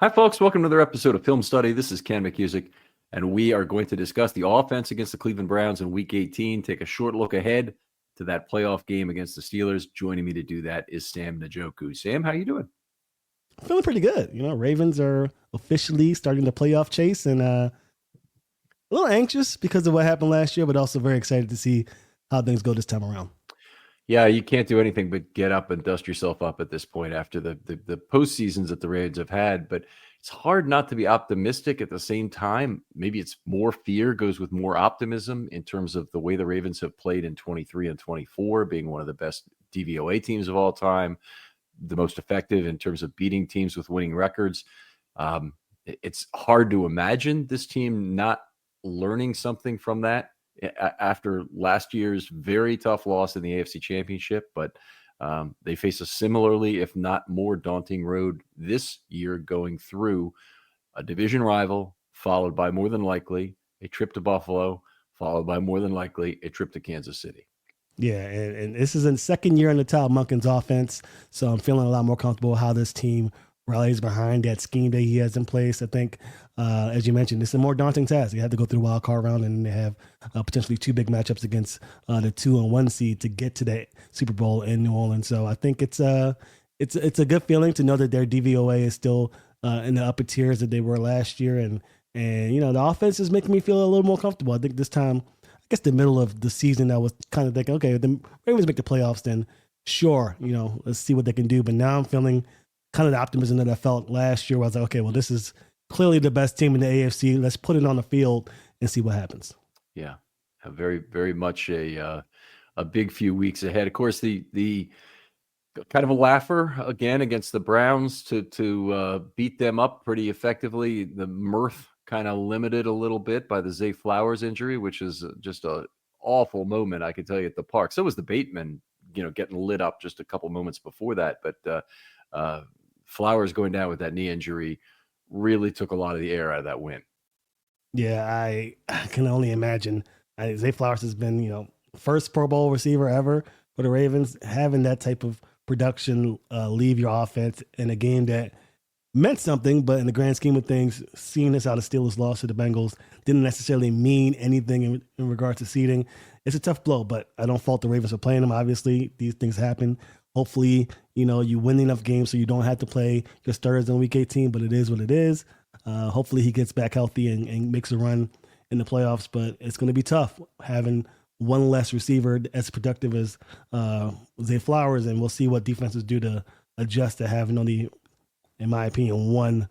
Hi, folks. Welcome to another episode of Film Study. This is Ken McCusick, and we are going to discuss the offense against the Cleveland Browns in Week 18, take a short look ahead to that playoff game against the Steelers. Joining me to do that is Sam Njoku. Sam, how you doing? Feeling pretty good. Ravens are officially starting the playoff chase, and a little anxious because of what happened last year, but also very excited to see how things go this time around. Yeah, you can't do anything but get up and dust yourself up at this point after the postseasons that the Ravens have had. But it's hard not to be optimistic at the same time. Maybe it's more fear goes with more optimism in terms of the way the Ravens have played in 23 and 24, being one of the best DVOA teams of all time, the most effective in terms of beating teams with winning records. It's hard to imagine this team not learning something from that after last year's very tough loss in the AFC Championship, but they face a similarly, if not more daunting road this year going through a division rival, followed by more than likely a trip to Buffalo, followed by more than likely a trip to Kansas City. Yeah, and this is the second year in the Todd Monken's offense, so I'm feeling a lot more comfortable how this team rallies behind that scheme that he has in place. I think, as you mentioned, it's a more daunting task. You have to go through the wild card round, and they have potentially two big matchups against the 2 and 1 seed to get to that Super Bowl in New Orleans. So I think it's a good feeling to know that their DVOA is still in the upper tiers that they were last year, and the offense is making me feel a little more comfortable. I think this time, I guess the middle of the season, I was kind of thinking, okay, if the Ravens make the playoffs, then sure, let's see what they can do. But now I'm feeling kind of the optimism that I felt last year. Where I was like, okay, well, this is clearly the best team in the AFC. Let's put it on the field and see what happens. Yeah, very, very much a big few weeks ahead. Of course, the kind of a laugher again against the Browns to beat them up pretty effectively. The mirth kind of limited a little bit by the Zay Flowers injury, which is just an awful moment, I can tell you, at the park. So was the Bateman, getting lit up just a couple moments before that. But Flowers going down with that knee injury really took a lot of the air out of that win. Yeah, I can only imagine. Zay Flowers has been, first Pro Bowl receiver ever for the Ravens. Having that type of production leave your offense in a game that meant something, but in the grand scheme of things, seeing this how the Steelers lost to the Bengals didn't necessarily mean anything in regards to seeding. It's a tough blow, but I don't fault the Ravens for playing them. Obviously, these things happen. Hopefully, you win enough games so you don't have to play your starters in Week 18, but it is what it is. Hopefully he gets back healthy and makes a run in the playoffs, but it's going to be tough having one less receiver as productive as Zay Flowers, and we'll see what defenses do to adjust to having only, in my opinion, one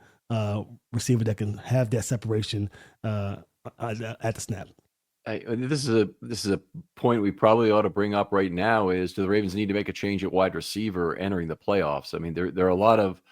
receiver that can have that separation at the snap. This is a point we probably ought to bring up right now is, do the Ravens need to make a change at wide receiver entering the playoffs? I mean, there are a lot of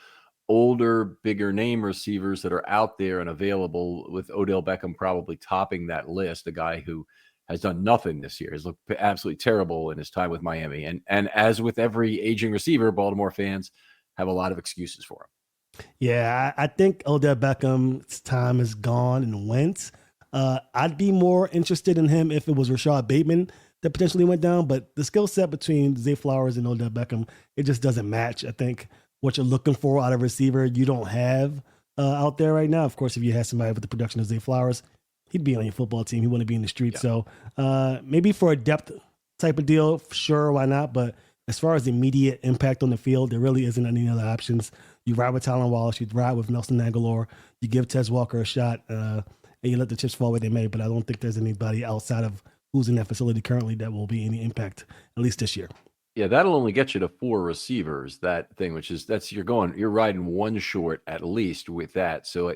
older, bigger name receivers that are out there and available, with Odell Beckham probably topping that list, a guy who has done nothing this year, has looked absolutely terrible in his time with Miami. And as with every aging receiver, Baltimore fans have a lot of excuses for him. Yeah, I think Odell Beckham's time is gone and went. I'd be more interested in him if it was Rashad Bateman that potentially went down, but the skill set between Zay Flowers and Odell Beckham, it just doesn't match. I think what you're looking for out of a receiver, you don't have out there right now. Of course, if you had somebody with the production of Zay Flowers, he'd be on your football team. He wouldn't be in the street. Yeah. So maybe for a depth type of deal, sure, why not? But as far as immediate impact on the field, there really isn't any other options. You ride with Tylan Wallace, you ride with Nelson Agholor, you give Tez Walker a shot, and you let the chips fall where they may. But I don't think there's anybody outside of who's in that facility currently that will be any impact, at least this year. Yeah, that'll only get you to 4 receivers, that thing, which is you're riding one short at least with that. So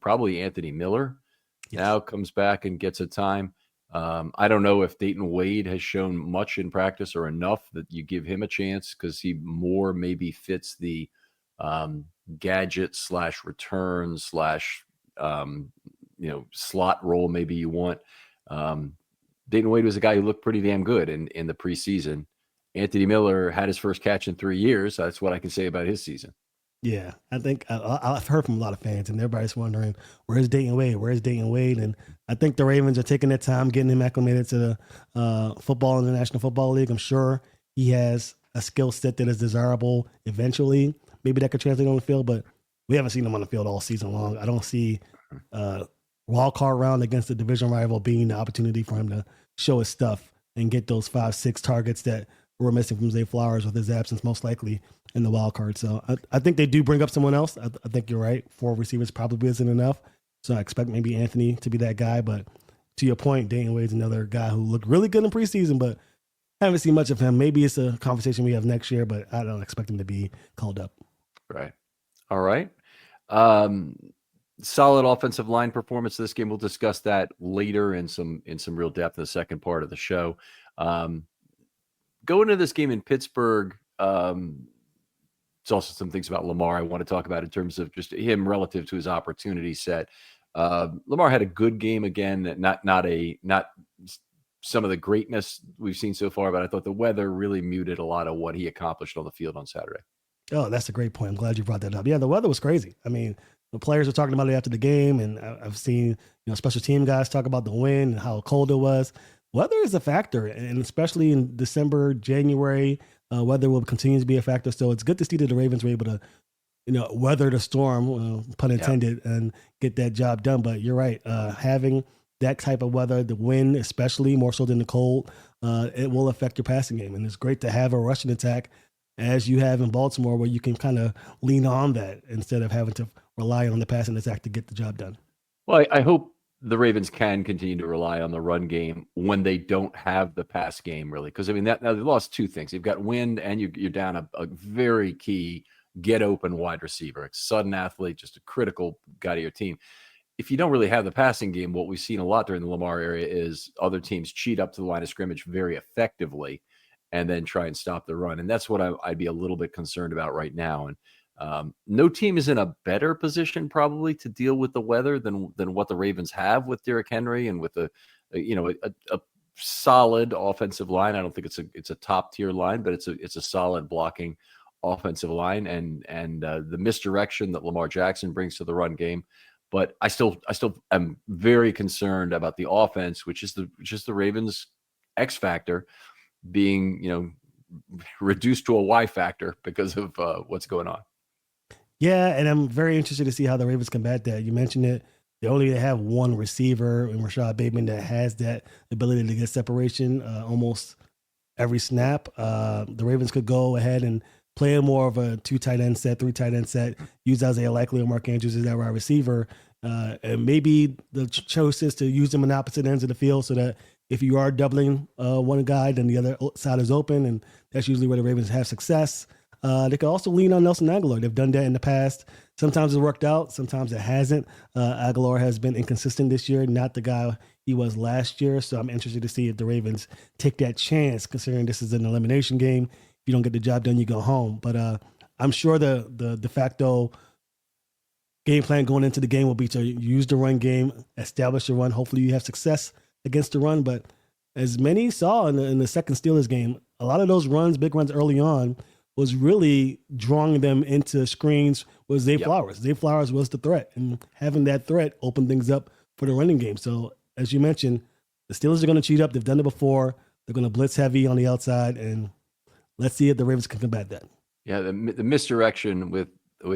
probably Anthony Miller now comes back and gets a time. I don't know if Dayton Wade has shown much in practice or enough that you give him a chance, because he more maybe fits the gadget / return / slot role maybe you want. Dayton Wade was a guy who looked pretty damn good in the preseason. Anthony Miller had his first catch in 3 years. That's what I can say about his season. Yeah, I think I've heard from a lot of fans, and everybody's wondering, where's Dayton Wade? Where's Dayton Wade? And I think the Ravens are taking their time getting him acclimated to the football in the National Football League. I'm sure he has a skill set that is desirable eventually. Maybe that could translate on the field, but we haven't seen him on the field all season long. I don't see wild card round against the division rival being the opportunity for him to show his stuff and get those 5-6 targets that we're missing from Zay Flowers with his absence, most likely in the wild card. So I think they do bring up someone else. I think you're right. 4 receivers probably isn't enough. So I expect maybe Anthony to be that guy. But to your point, Dayton Wade's another guy who looked really good in preseason, but haven't seen much of him. Maybe it's a conversation we have next year, but I don't expect him to be called up. Right. All right. Solid offensive line performance this game. We'll discuss that later in some real depth in the second part of the show. Going into this game in Pittsburgh, it's also some things about Lamar I want to talk about in terms of just him relative to his opportunity set. Lamar had a good game again, not some of the greatness we've seen so far, but I thought the weather really muted a lot of what he accomplished on the field on Saturday. Oh, that's a great point. I'm glad you brought that up. Yeah, the weather was crazy. I mean, the players were talking about it after the game, and I've seen special team guys talk about the wind and how cold it was. Weather is a factor, and especially in December, January, weather will continue to be a factor. So it's good to see that the Ravens were able to, weather the storm, pun intended, and get that job done. But you're right, having that type of weather, the wind especially, more so than the cold, it will affect your passing game. And it's great to have a rushing attack as you have in Baltimore, where you can kind of lean on that instead of having to rely on the passing attack to get the job done. Well, I hope the Ravens can continue to rely on the run game when they don't have the pass game, really. Because, I mean, now they lost 2 things. You've got wind, and you're down a very key get-open wide receiver. It's a sudden athlete, just a critical guy to your team. If you don't really have the passing game, what we've seen a lot during the Lamar area is other teams cheat up to the line of scrimmage very effectively and then try and stop the run. And that's what I'd be a little bit concerned about right now. And no team is in a better position probably to deal with the weather than what the Ravens have with Derrick Henry and with a solid offensive line. I don't think it's a top tier line, but it's a solid blocking offensive line and the misdirection that Lamar Jackson brings to the run game. But I still am very concerned about the offense, which is the Ravens' X factor, being reduced to a Y factor because of what's going on. Yeah, and I'm very interested to see how the Ravens combat that. You mentioned it. They only have one receiver in Rashad Bateman that has that ability to get separation almost every snap. The Ravens could go ahead and play more of a 2 tight end set, 3 tight end set, use Isaiah Likely or Mark Andrews as that wide receiver. And maybe the choice is to use them on opposite ends of the field so that if you are doubling one guy, then the other side is open, and that's usually where the Ravens have success. They could also lean on Nelson Agholor. They've done that in the past. Sometimes it's worked out. Sometimes it hasn't. Agholor has been inconsistent this year, not the guy he was last year. So I'm interested to see if the Ravens take that chance, considering this is an elimination game. If you don't get the job done, you go home. But I'm sure the de facto game plan going into the game will be to use the run game, establish the run. Hopefully you have success against the run. But as many saw in the second Steelers game, a lot of those runs, big runs early on, was really drawing them into screens with Zay Flowers. Zay Flowers was the threat, and having that threat opened things up for the running game. So as you mentioned, the Steelers are going to cheat up. They've done it before. They're going to blitz heavy on the outside, and let's see if the Ravens can combat that. Yeah, the misdirection with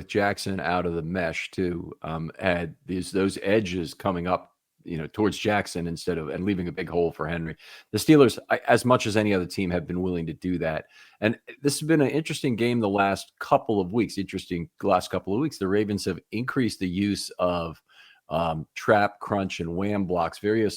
Jackson out of the mesh too had those edges coming up, towards Jackson and leaving a big hole for Henry. The Steelers, as much as any other team, have been willing to do that. And this has been an interesting game the last couple of weeks. The Ravens have increased the use of trap, crunch, and wham blocks. They're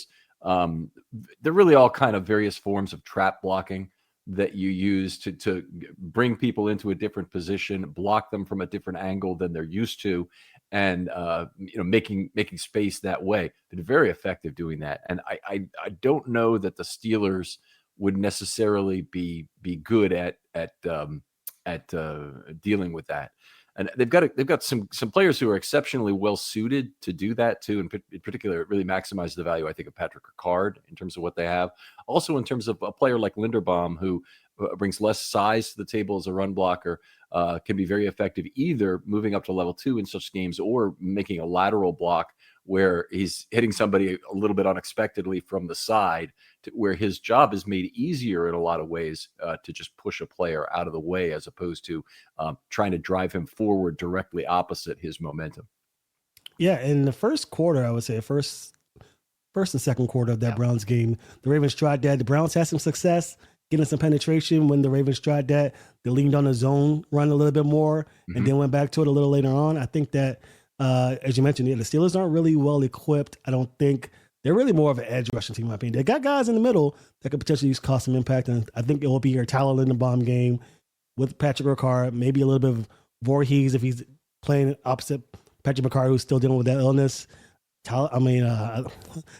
really all kind of various forms of trap blocking that you use to bring people into a different position, block them from a different angle than they're used to, and making space that way. They're very effective doing that. And I don't know that the Steelers would necessarily be good at dealing with that. And they've got some players who are exceptionally well suited to do that too. And in particular, it really maximizes the value, I think, of Patrick Ricard in terms of what they have. Also, in terms of a player like Linderbaum, who brings less size to the table as a run blocker, can be very effective either moving up to level 2 in such games or making a lateral block where he's hitting somebody a little bit unexpectedly from the side, to where his job is made easier in a lot of ways, to just push a player out of the way as opposed to trying to drive him forward directly opposite his momentum. Yeah, in the first quarter, I would say first and second quarter of that Browns game, the Ravens tried that. The Browns had some success getting some penetration when the Ravens tried that. They leaned on the zone run a little bit more and then went back to it a little later on. I think that, as you mentioned, the Steelers aren't really well equipped. I don't think they're really more of an edge rushing team, in my opinion. They got guys in the middle that could potentially cause some impact, and I think it will be your Tyler Linderbaum game with Patrick Ricard, maybe a little bit of Voorhees if he's playing opposite Patrick Ricard, who's still dealing with that illness.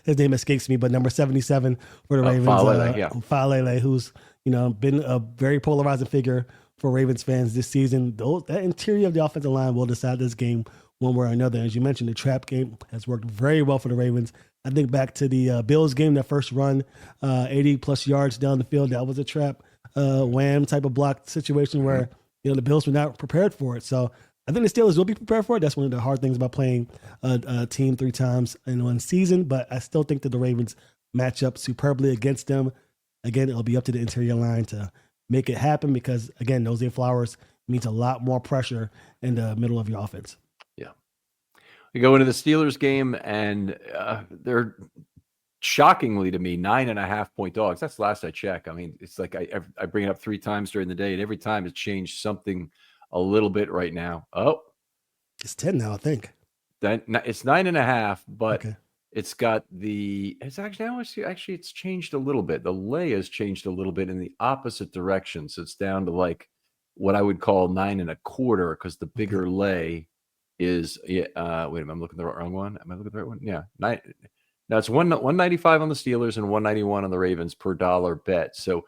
His name escapes me, but number 77 for the Ravens, Faalele, who's been a very polarizing figure for Ravens fans this season. That interior of the offensive line will decide this game one way or another. As you mentioned, the trap game has worked very well for the Ravens. I think back to the Bills game, that first run, 80 plus yards down the field, that was a trap wham type of block situation where the Bills were not prepared for it. So I think the Steelers will be prepared for it. That's one of the hard things about playing a team 3 times in one season. But I still think that the Ravens match up superbly against them. Again, it'll be up to the interior line to make it happen because, again, Zay Flowers means a lot more pressure in the middle of your offense. Yeah. We go into the Steelers game, and they're shockingly to me 9.5-point dogs. That's the last I check. I mean, it's like I bring it up 3 times during the day, and every time it's changed something a little bit right now. Oh, it's 10 now, I think. It's 9.5, but okay. It's changed a little bit. The lay has changed a little bit in the opposite direction. So it's down to like what I would call 9.25, because the bigger lay is, wait a minute, I'm looking at the wrong one. Am I looking at the right one? Yeah. Now it's 195 on the Steelers and 191 on the Ravens per dollar bet. So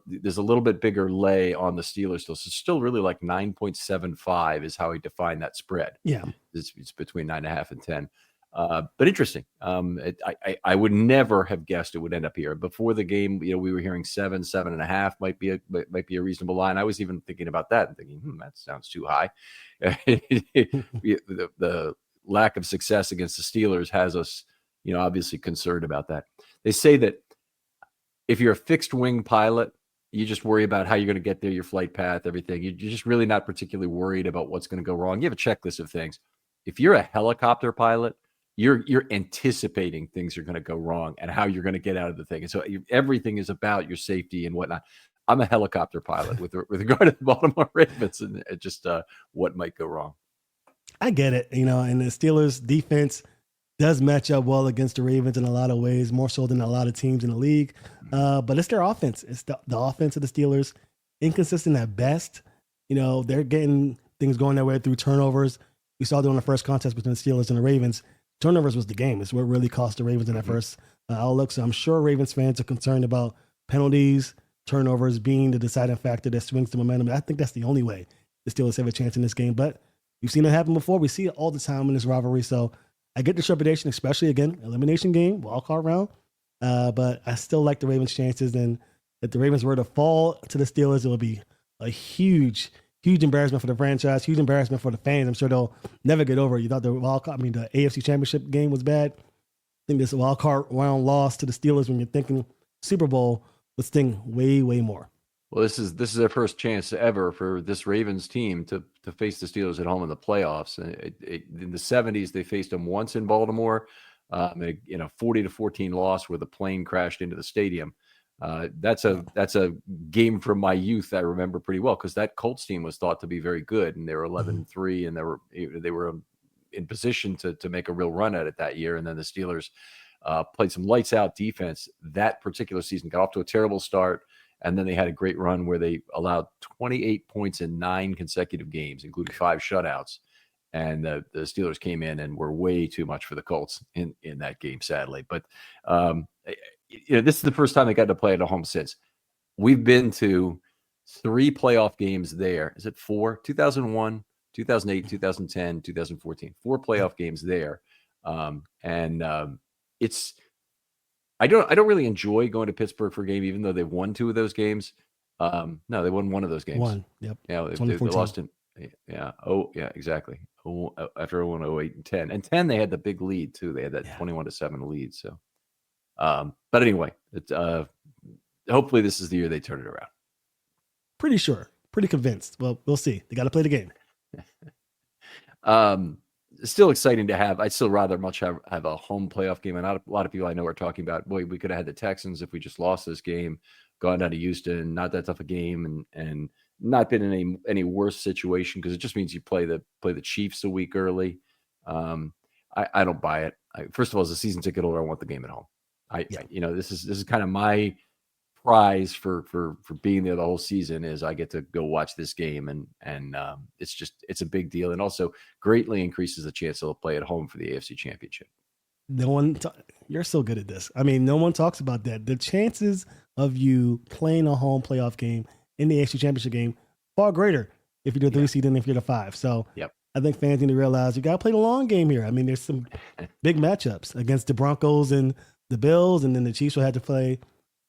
there's a little bit bigger lay on the Steelers still. So it's still really like 9.75 is how he defined that spread. Yeah. It's between 9.5 and 10. But interesting. I would never have guessed it would end up here. Before the game, we were hearing 7.5 might be a reasonable line. I was even thinking about that and thinking, that sounds too high. The lack of success against the Steelers has us, obviously concerned about that. They say that if you're a fixed wing pilot, you just worry about how you're going to get there, your flight path, everything. You're just really not particularly worried about what's going to go wrong. You have a checklist of things. If you're a helicopter pilot, you're anticipating things are going to go wrong and how you're going to get out of the thing. And so everything is about your safety and whatnot. I'm a helicopter pilot with regard to the Baltimore Ravens and just what might go wrong. I get it, and the Steelers defense does match up well against the Ravens in a lot of ways, more so than a lot of teams in the league. But it's their offense. It's the offense of the Steelers, inconsistent at best. They're getting things going their way through turnovers. We saw that in the first contest between the Steelers and the Ravens. Turnovers was the game. It's what really cost the Ravens in that first outlook. So I'm sure Ravens fans are concerned about penalties, turnovers being the deciding factor that swings the momentum. I think that's the only way the Steelers have a chance in this game. But you've seen it happen before. We see it all the time in this rivalry. So I get the trepidation, especially, again, elimination game, wild card round. But I still like the Ravens' chances. And if the Ravens were to fall to the Steelers, it would be a huge embarrassment for the franchise, huge embarrassment for the fans. I'm sure they'll never get over it. You thought the AFC Championship game was bad. I think this wild card round loss to the Steelers, when you're thinking Super Bowl, would sting way, way more. Well, this is their first chance ever for this Ravens team to face the Steelers at home in the playoffs. In the 70s, they faced them once in Baltimore, 40-14 loss where the plane crashed into the stadium. That's a game from my youth I remember pretty well, because that Colts team was thought to be very good, and they were 11-3, and they were in position to make a real run at it that year. And then the Steelers played some lights out defense that particular season, got off to a terrible start, and then they had a great run where they allowed 28 points in 9 consecutive games, including 5 shutouts. And the Steelers came in and were way too much for the Colts in that game, sadly. But this is the first time they got to play at home since. We've been to 3 playoff games there. Is it 4? 2001, 2008, 2010, 2014. 4 playoff games there. I don't really enjoy going to Pittsburgh for a game, even though they've won 2 of those games. No, they won one of those games. One. Yep. Yeah, they 2014. lost in. Yeah. Oh, yeah, exactly. After 01, 08, and 10. And 10, they had the big lead too. They had that Yeah. 21-7 lead. So, but anyway, hopefully this is the year they turn it around. Pretty sure. Pretty convinced. Well, we'll see. They got to play the game. Still exciting to have. I'd still rather much have a home playoff game. And a lot of people I know are talking about, boy, we could have had the Texans if we just lost this game, gone down to Houston, not that tough a game, and not been in any worse situation, because it just means you play the Chiefs a week early. I don't buy it. First of all, as a season ticket holder, I want the game at home. This is kind of my prize for being there the whole season, is I get to go watch this game, and it's a big deal, and also greatly increases the chance they'll play at home for the AFC Championship. You're so good at this. I mean, no one talks about that. The chances of you playing a home playoff game in the AFC Championship game far greater if you're the 3 seed than if you're the 5. So yep. I think fans need to realize you got to play the long game here. I mean, there's some big matchups against the Broncos and the Bills, and then the Chiefs will have to play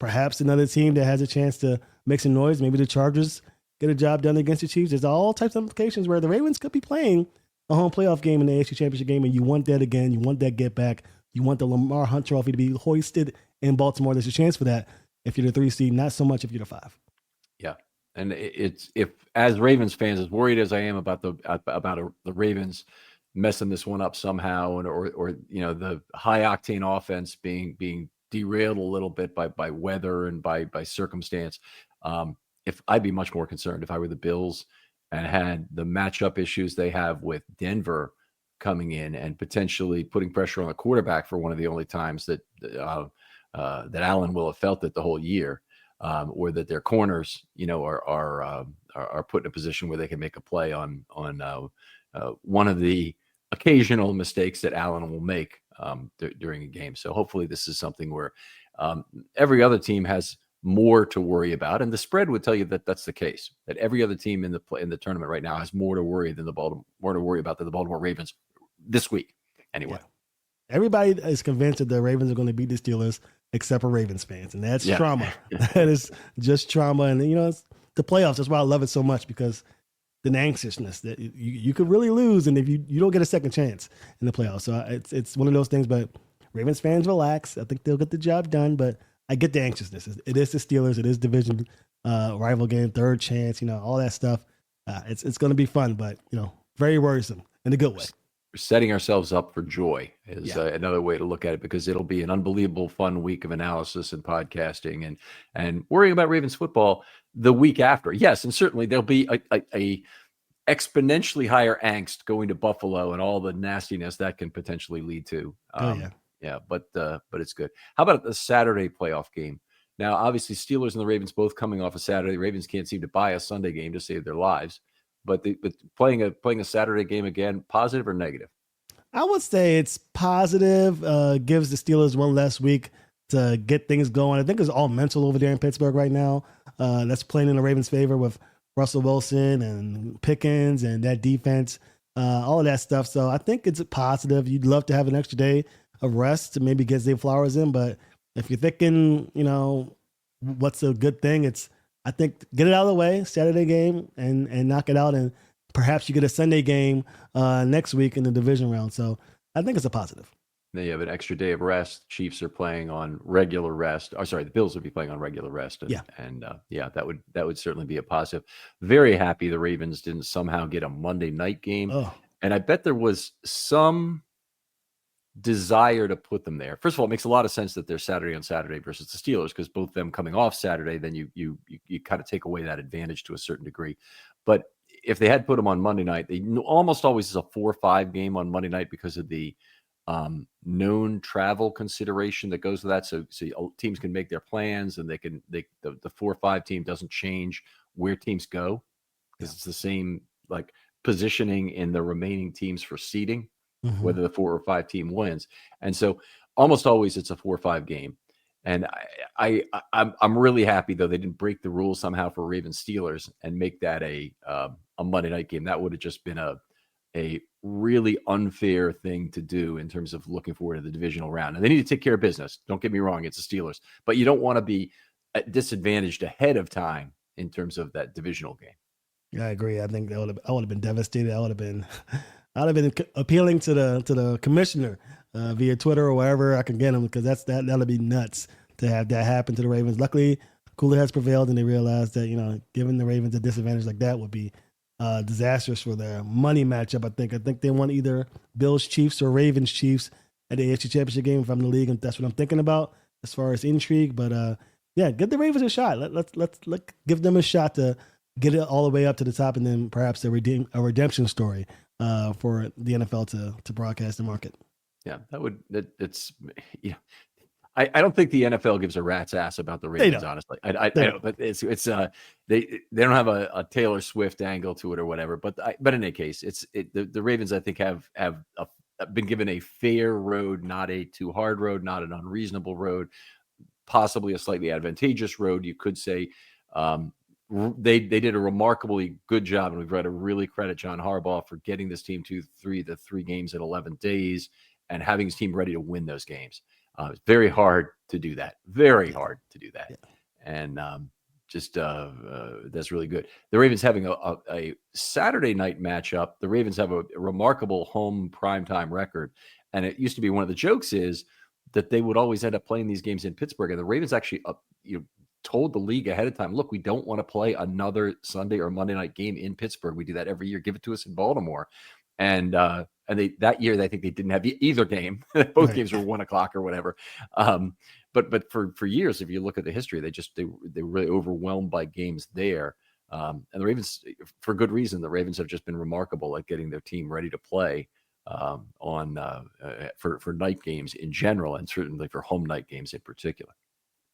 perhaps another team that has a chance to make some noise. Maybe the Chargers get a job done against the Chiefs. There's all types of implications where the Ravens could be playing a home playoff game in the AFC Championship game, and you want that again. You want that get back. You want the Lamar Hunt Trophy to be hoisted in Baltimore. There's a chance for that if you're the 3 seed, not so much if you're the 5. Yeah, and it's, if as Ravens fans, as worried as I am about the Ravens messing this one up somehow, or the high octane offense being derailed a little bit by weather and by circumstance, if I'd be much more concerned if I were the Bills and had the matchup issues they have with Denver coming in and potentially putting pressure on the quarterback for one of the only times that Allen will have felt it the whole year, or that their corners, are put in a position where they can make a play on one of the occasional mistakes that Allen will make during a game. So hopefully this is something where every other team has more to worry about, and the spread would tell you that that's the case. That every other team in the tournament right now has more to worry about than the Baltimore Ravens this week. Anyway, everybody is convinced that the Ravens are going to beat the Steelers except for Ravens fans, and that's trauma. That is just trauma, and it's the playoffs. That's why I love it so much, because the anxiousness that you could really lose, and if you don't get a second chance in the playoffs. So it's one of those things. But Ravens fans, relax. I think they'll get the job done. But I get the anxiousness. It is the Steelers. It is division rival game, third chance. All that stuff. It's going to be fun, but very worrisome in a good way. We're setting ourselves up for joy is another way to look at it, because it'll be an unbelievable fun week of analysis and podcasting and worrying about Ravens football the week after. Yes, and certainly there'll be a exponentially higher angst going to Buffalo and all the nastiness that can potentially lead to. But it's good. How about the Saturday playoff game? Now, obviously, Steelers and the Ravens both coming off a Saturday. The Ravens can't seem to buy a Sunday game to save their lives. But playing a Saturday game again, positive or negative? I would say it's positive. Gives the Steelers one less week to get things going. I think it's all mental over there in Pittsburgh right now. That's playing in the Ravens' favor with Russell Wilson and Pickens and that defense, all of that stuff. So I think it's a positive. You'd love to have an extra day of rest to maybe get Zay Flowers in. But if you're thinking, what's a good thing, I think get it out of the way, Saturday game, and knock it out, and perhaps you get a Sunday game next week in the division round. So I think it's a positive. Then you have an extra day of rest. Chiefs are playing on regular rest. Oh, sorry, the Bills would be playing on regular rest. And that would certainly be a positive. Very happy the Ravens didn't somehow get a Monday night game. Oh. And I bet there was some desire to put them there. First of all, it makes a lot of sense that they're Saturday on Saturday versus the Steelers, because both of them coming off Saturday, then you kind of take away that advantage to a certain degree. But if they had put them on Monday night, they almost always is a 4-5 game on Monday night because of the known travel consideration that goes with that. So teams can make their plans, and the 4-5 team doesn't change where teams go, because it's the same like positioning in the remaining teams for seeding. Mm-hmm. Whether the 4 or 5 team wins. And so almost always it's a 4-5 game. And I'm really happy, though, they didn't break the rules somehow for Ravens Steelers and make that a Monday night game. That would have just been a really unfair thing to do in terms of looking forward to the divisional round. And they need to take care of business. Don't get me wrong, it's the Steelers. But you don't want to be disadvantaged ahead of time in terms of that divisional game. Yeah, I agree. I think I would have been devastated. I'd have been appealing to the commissioner via Twitter or wherever I can get him, because that'll be nuts to have that happen to the Ravens. Luckily, cooler has prevailed, and they realized that giving the Ravens a disadvantage like that would be disastrous for their money matchup. I think they want either Bills Chiefs or Ravens Chiefs at the AFC Championship game if I'm in the league, and that's what I'm thinking about as far as intrigue. But yeah, give the Ravens a shot. Let's give them a shot to get it all the way up to the top, and then perhaps a redemption story for the NFL to broadcast and market. Yeah, it's I don't think the NFL gives a rat's ass about the Ravens, honestly. I don't, but it's they don't have a Taylor Swift angle to it or whatever. But in any case, the Ravens, I think, have been given a fair road, not a too hard road, not an unreasonable road, possibly a slightly advantageous road, you could say. They did a remarkably good job, and we've got to really credit John Harbaugh for getting this team to the three games in 11 days and having his team ready to win those games. It's very hard to do that. Very hard to do that. Yeah. And that's really good. The Ravens having a Saturday night matchup. The Ravens have a remarkable home primetime record. And it used to be one of the jokes is that they would always end up playing these games in Pittsburgh. And the Ravens actually told the league ahead of time, look, we don't want to play another Sunday or Monday night game in Pittsburgh. We do that every year. Give it to us in Baltimore. And that year, I think they didn't have either game. Both games were 1:00 or whatever. But for years, if you look at the history, they were really overwhelmed by games there. And the Ravens, for good reason, the Ravens have just been remarkable at getting their team ready to play for night games in general, and certainly for home night games in particular.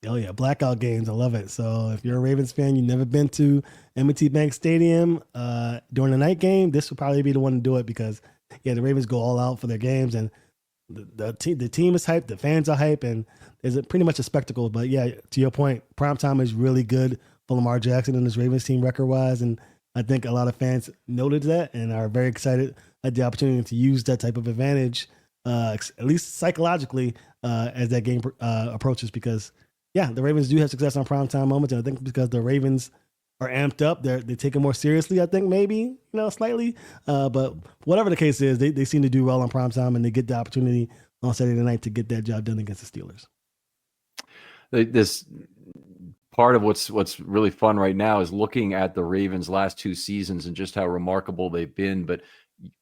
Oh yeah, blackout games. I love it. So if you're a Ravens fan, you've never been to M&T Bank Stadium during the night game, this would probably be the one to do it, because the Ravens go all out for their games, and the team is hyped, the fans are hyped, and it's pretty much a spectacle. But yeah, to your point, primetime is really good for Lamar Jackson and his Ravens team record-wise, and I think a lot of fans noted that and are very excited at the opportunity to use that type of advantage, at least psychologically, as that game approaches, because the Ravens do have success on primetime moments, and I think because the Ravens are amped up, they take it more seriously, I think, maybe, slightly. But whatever the case is, they seem to do well on primetime, and they get the opportunity on Saturday night to get that job done against the Steelers. This part of what's really fun right now is looking at the Ravens' last two seasons and just how remarkable they've been. But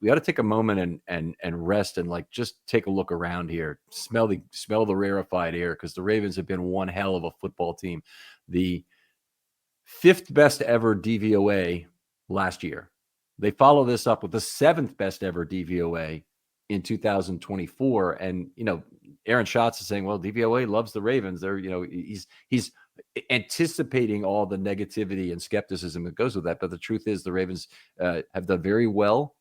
we got to take a moment and rest and just take a look around here, smell the rarefied air, because the Ravens have been one hell of a football team. The 5th best ever DVOA last year. They follow this up with the 7th best ever DVOA in 2024. And, Aaron Schatz is saying, well, DVOA loves the Ravens. They're, he's anticipating all the negativity and skepticism that goes with that. But the truth is the Ravens have done very well.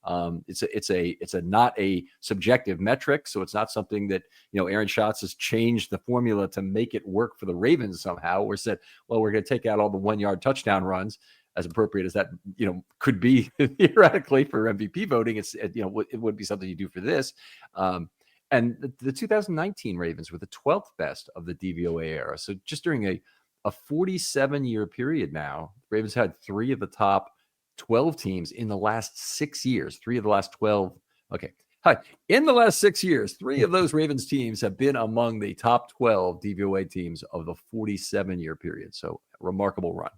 It's not a subjective metric. So it's not something that, Aaron Schatz has changed the formula to make it work for the Ravens somehow, or said, well, we're going to take out all the 1-yard touchdown runs, as appropriate as that, could be theoretically for MVP voting. It would be something you do for this. And the 2019 Ravens were the 12th best of the DVOA era. So just during a 47-year period now, the Ravens had 3 of the top 12 teams in the last 6 years. 3 of the last 12. Okay. Hi. In the last 6 years, 3 of those Ravens teams have been among the top 12 DVOA teams of the 47-year period. So remarkable run.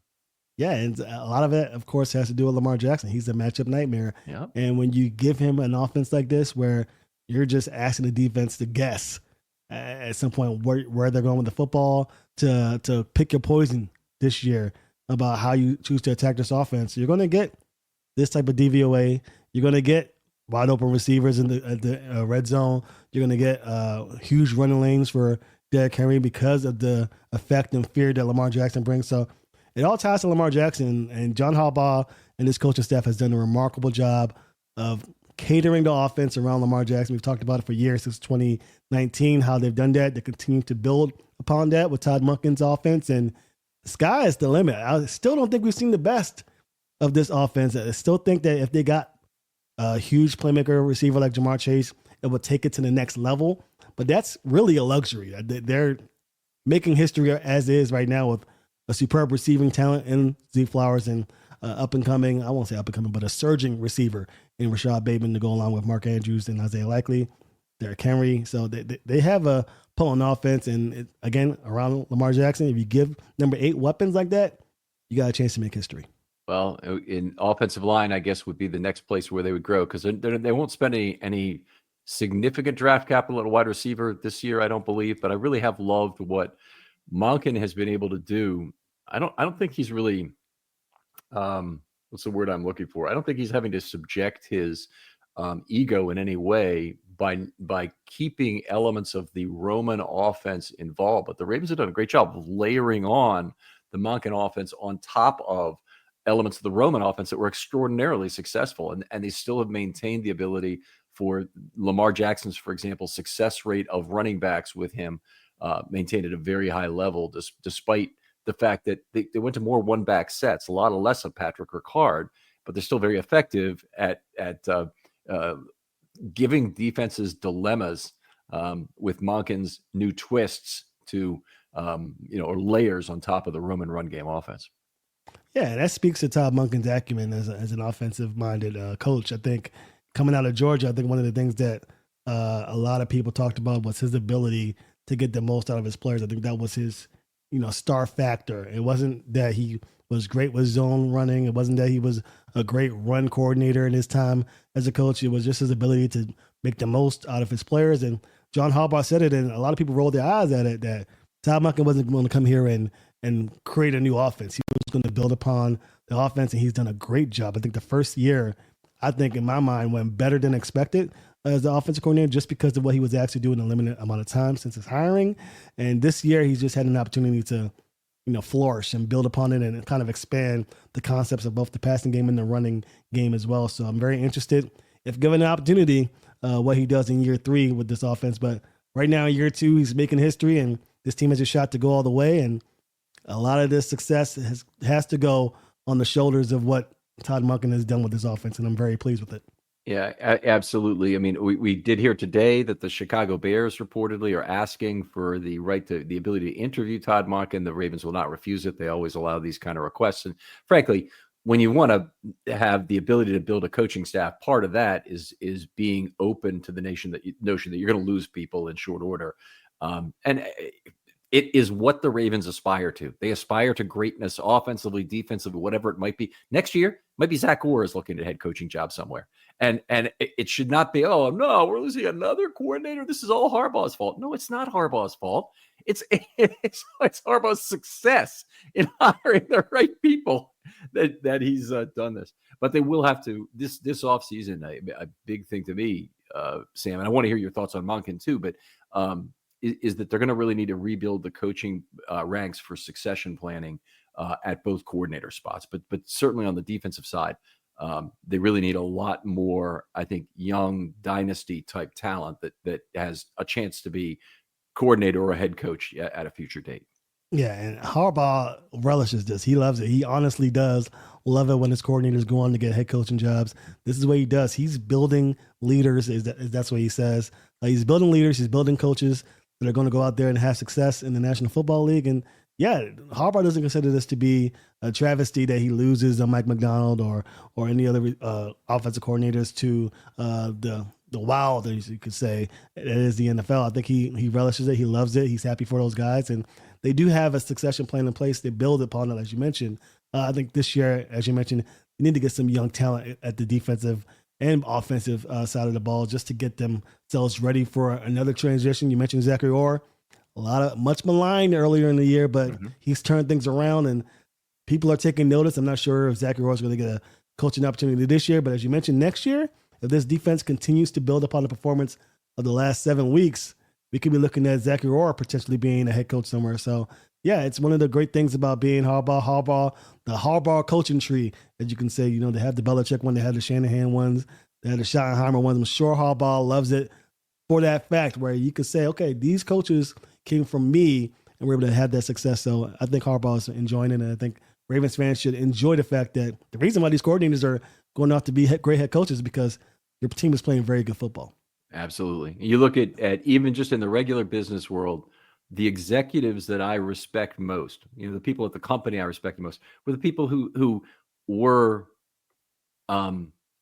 Yeah, and a lot of it, of course, has to do with Lamar Jackson. He's a matchup nightmare. Yep. And when you give him an offense like this, where you're just asking the defense to guess at some point where they're going with the football, to pick your poison this year about how you choose to attack this offense, you're going to get this type of DVOA. You're going to get wide open receivers in the red zone. You're going to get huge running lanes for Derrick Henry because of the effect and fear that Lamar Jackson brings. So it all ties to Lamar Jackson, and John Harbaugh and his coaching staff has done a remarkable job of catering the offense around Lamar Jackson. We've talked about it for years, since 2019, how they've done that. They continue to build upon that with Todd Monken's offense, and the sky is the limit. I still don't think we've seen the best of this offense. I still think that if they got a huge playmaker receiver like Ja'Marr Chase, it would take it to the next level. But that's really a luxury. They're making history as is right now with a superb receiving talent in Zay Flowers and up and coming, I won't say up and coming, but a surging receiver in Rashad Bateman to go along with Mark Andrews and Isaiah Likely, Derrick Henry. So they have a potent offense. And again, around Lamar Jackson, if you give number 8 weapons like that, you got a chance to make history. Well, in offensive line, I guess would be the next place where they would grow, because they won't spend any significant draft capital at a wide receiver this year, I don't believe. But I really have loved what Monken has been able to do. I don't think he's really what's the word I'm looking for? I don't think he's having to subject his ego in any way by keeping elements of the Roman offense involved. But the Ravens have done a great job of layering on the Monken offense on top of elements of the Roman offense that were extraordinarily successful. And they still have maintained the ability for Lamar Jackson's, for example, success rate of running backs with him maintained at a very high level, despite the fact that they went to more one-back sets, a lot of less of Patrick Ricard, but they're still very effective at giving defenses dilemmas with Monken's new twists to, or layers on top of the Roman run game offense. Yeah, that speaks to Todd Monken's acumen as an offensive-minded coach. I think coming out of Georgia, I think one of the things that a lot of people talked about was his ability to get the most out of his players. I think that was his, star factor. It wasn't that he was great with zone running. It wasn't that he was a great run coordinator in his time as a coach. It was just his ability to make the most out of his players. And John Harbaugh said it, and a lot of people rolled their eyes at it, that Todd Monken wasn't going to come here and create a new offense. He was going to build upon the offense, and he's done a great job. I think the first year, I think in my mind, went better than expected as the offensive coordinator, just because of what he was actually doing in a limited amount of time since his hiring. And this year, he's just had an opportunity to, flourish and build upon it and kind of expand the concepts of both the passing game and the running game as well. So I'm very interested, if given the opportunity, what he does in year 3 with this offense. But right now, year 2, he's making history, and this team has a shot to go all the way. And a lot of this success has to go on the shoulders of what Todd Monken has done with this offense, and I'm very pleased with it. Yeah, absolutely. I mean, we did hear today that the Chicago Bears reportedly are asking for the ability to interview Todd Monken. The Ravens will not refuse it. They always allow these kind of requests. And frankly, when you want to have the ability to build a coaching staff, part of that is being open to the notion that you're going to lose people in short order. And it is what the Ravens aspire to. They aspire to greatness offensively, defensively, whatever it might be. Next year, might be Zach Orr is looking at a head coaching job somewhere. And it should not be, oh, no, we're losing another coordinator. This is all Harbaugh's fault. No, it's not Harbaugh's fault. It's Harbaugh's success in hiring the right people that he's done this. But they will have to, this offseason, a big thing to me, Sam, and I want to hear your thoughts on Monken too, but is that they're going to really need to rebuild the coaching ranks for succession planning at both coordinator spots, but certainly on the defensive side, they really need a lot more, I think, young dynasty type talent that has a chance to be coordinator or a head coach at a future date. Yeah, and Harbaugh relishes this. He loves it. He honestly does love it when his coordinators go on to get head coaching jobs. This is what he does. He's building leaders. That's what he says. He's building leaders. He's building coaches that are going to go out there and have success in the National Football League. And yeah, Harbaugh doesn't consider this to be a travesty that he loses a Mike Macdonald or any other offensive coordinators to the wild, as you could say, that is the NFL. I think he relishes it. He loves it. He's happy for those guys. And they do have a succession plan in place. They build upon it, as you mentioned. I think this year, as you mentioned, you need to get some young talent at the defensive and offensive side of the ball just to get themselves ready for another transition. You mentioned Zachary Orr, much maligned earlier in the year, but he's turned things around and people are taking notice. I'm not sure if Zachary Orr is going to get a coaching opportunity this year, but as you mentioned, next year, if this defense continues to build upon the performance of the last 7 weeks, we could be looking at Zachary Orr potentially being a head coach somewhere. So yeah, it's one of the great things about being Harbaugh, the Harbaugh coaching tree, as you can say. They have the Belichick one, they have the Shanahan ones, they have the Schottenheimer ones. I'm sure Harbaugh loves it for that fact where you could say, okay, these coaches came from me and we're able to have that success. So I think Harbaugh is enjoying it. And I think Ravens fans should enjoy the fact that the reason why these coordinators are going off to be great head coaches is because your team is playing very good football. Absolutely. You look at even just in the regular business world, the executives that I respect most, the people at the company I respect the most, were the people who were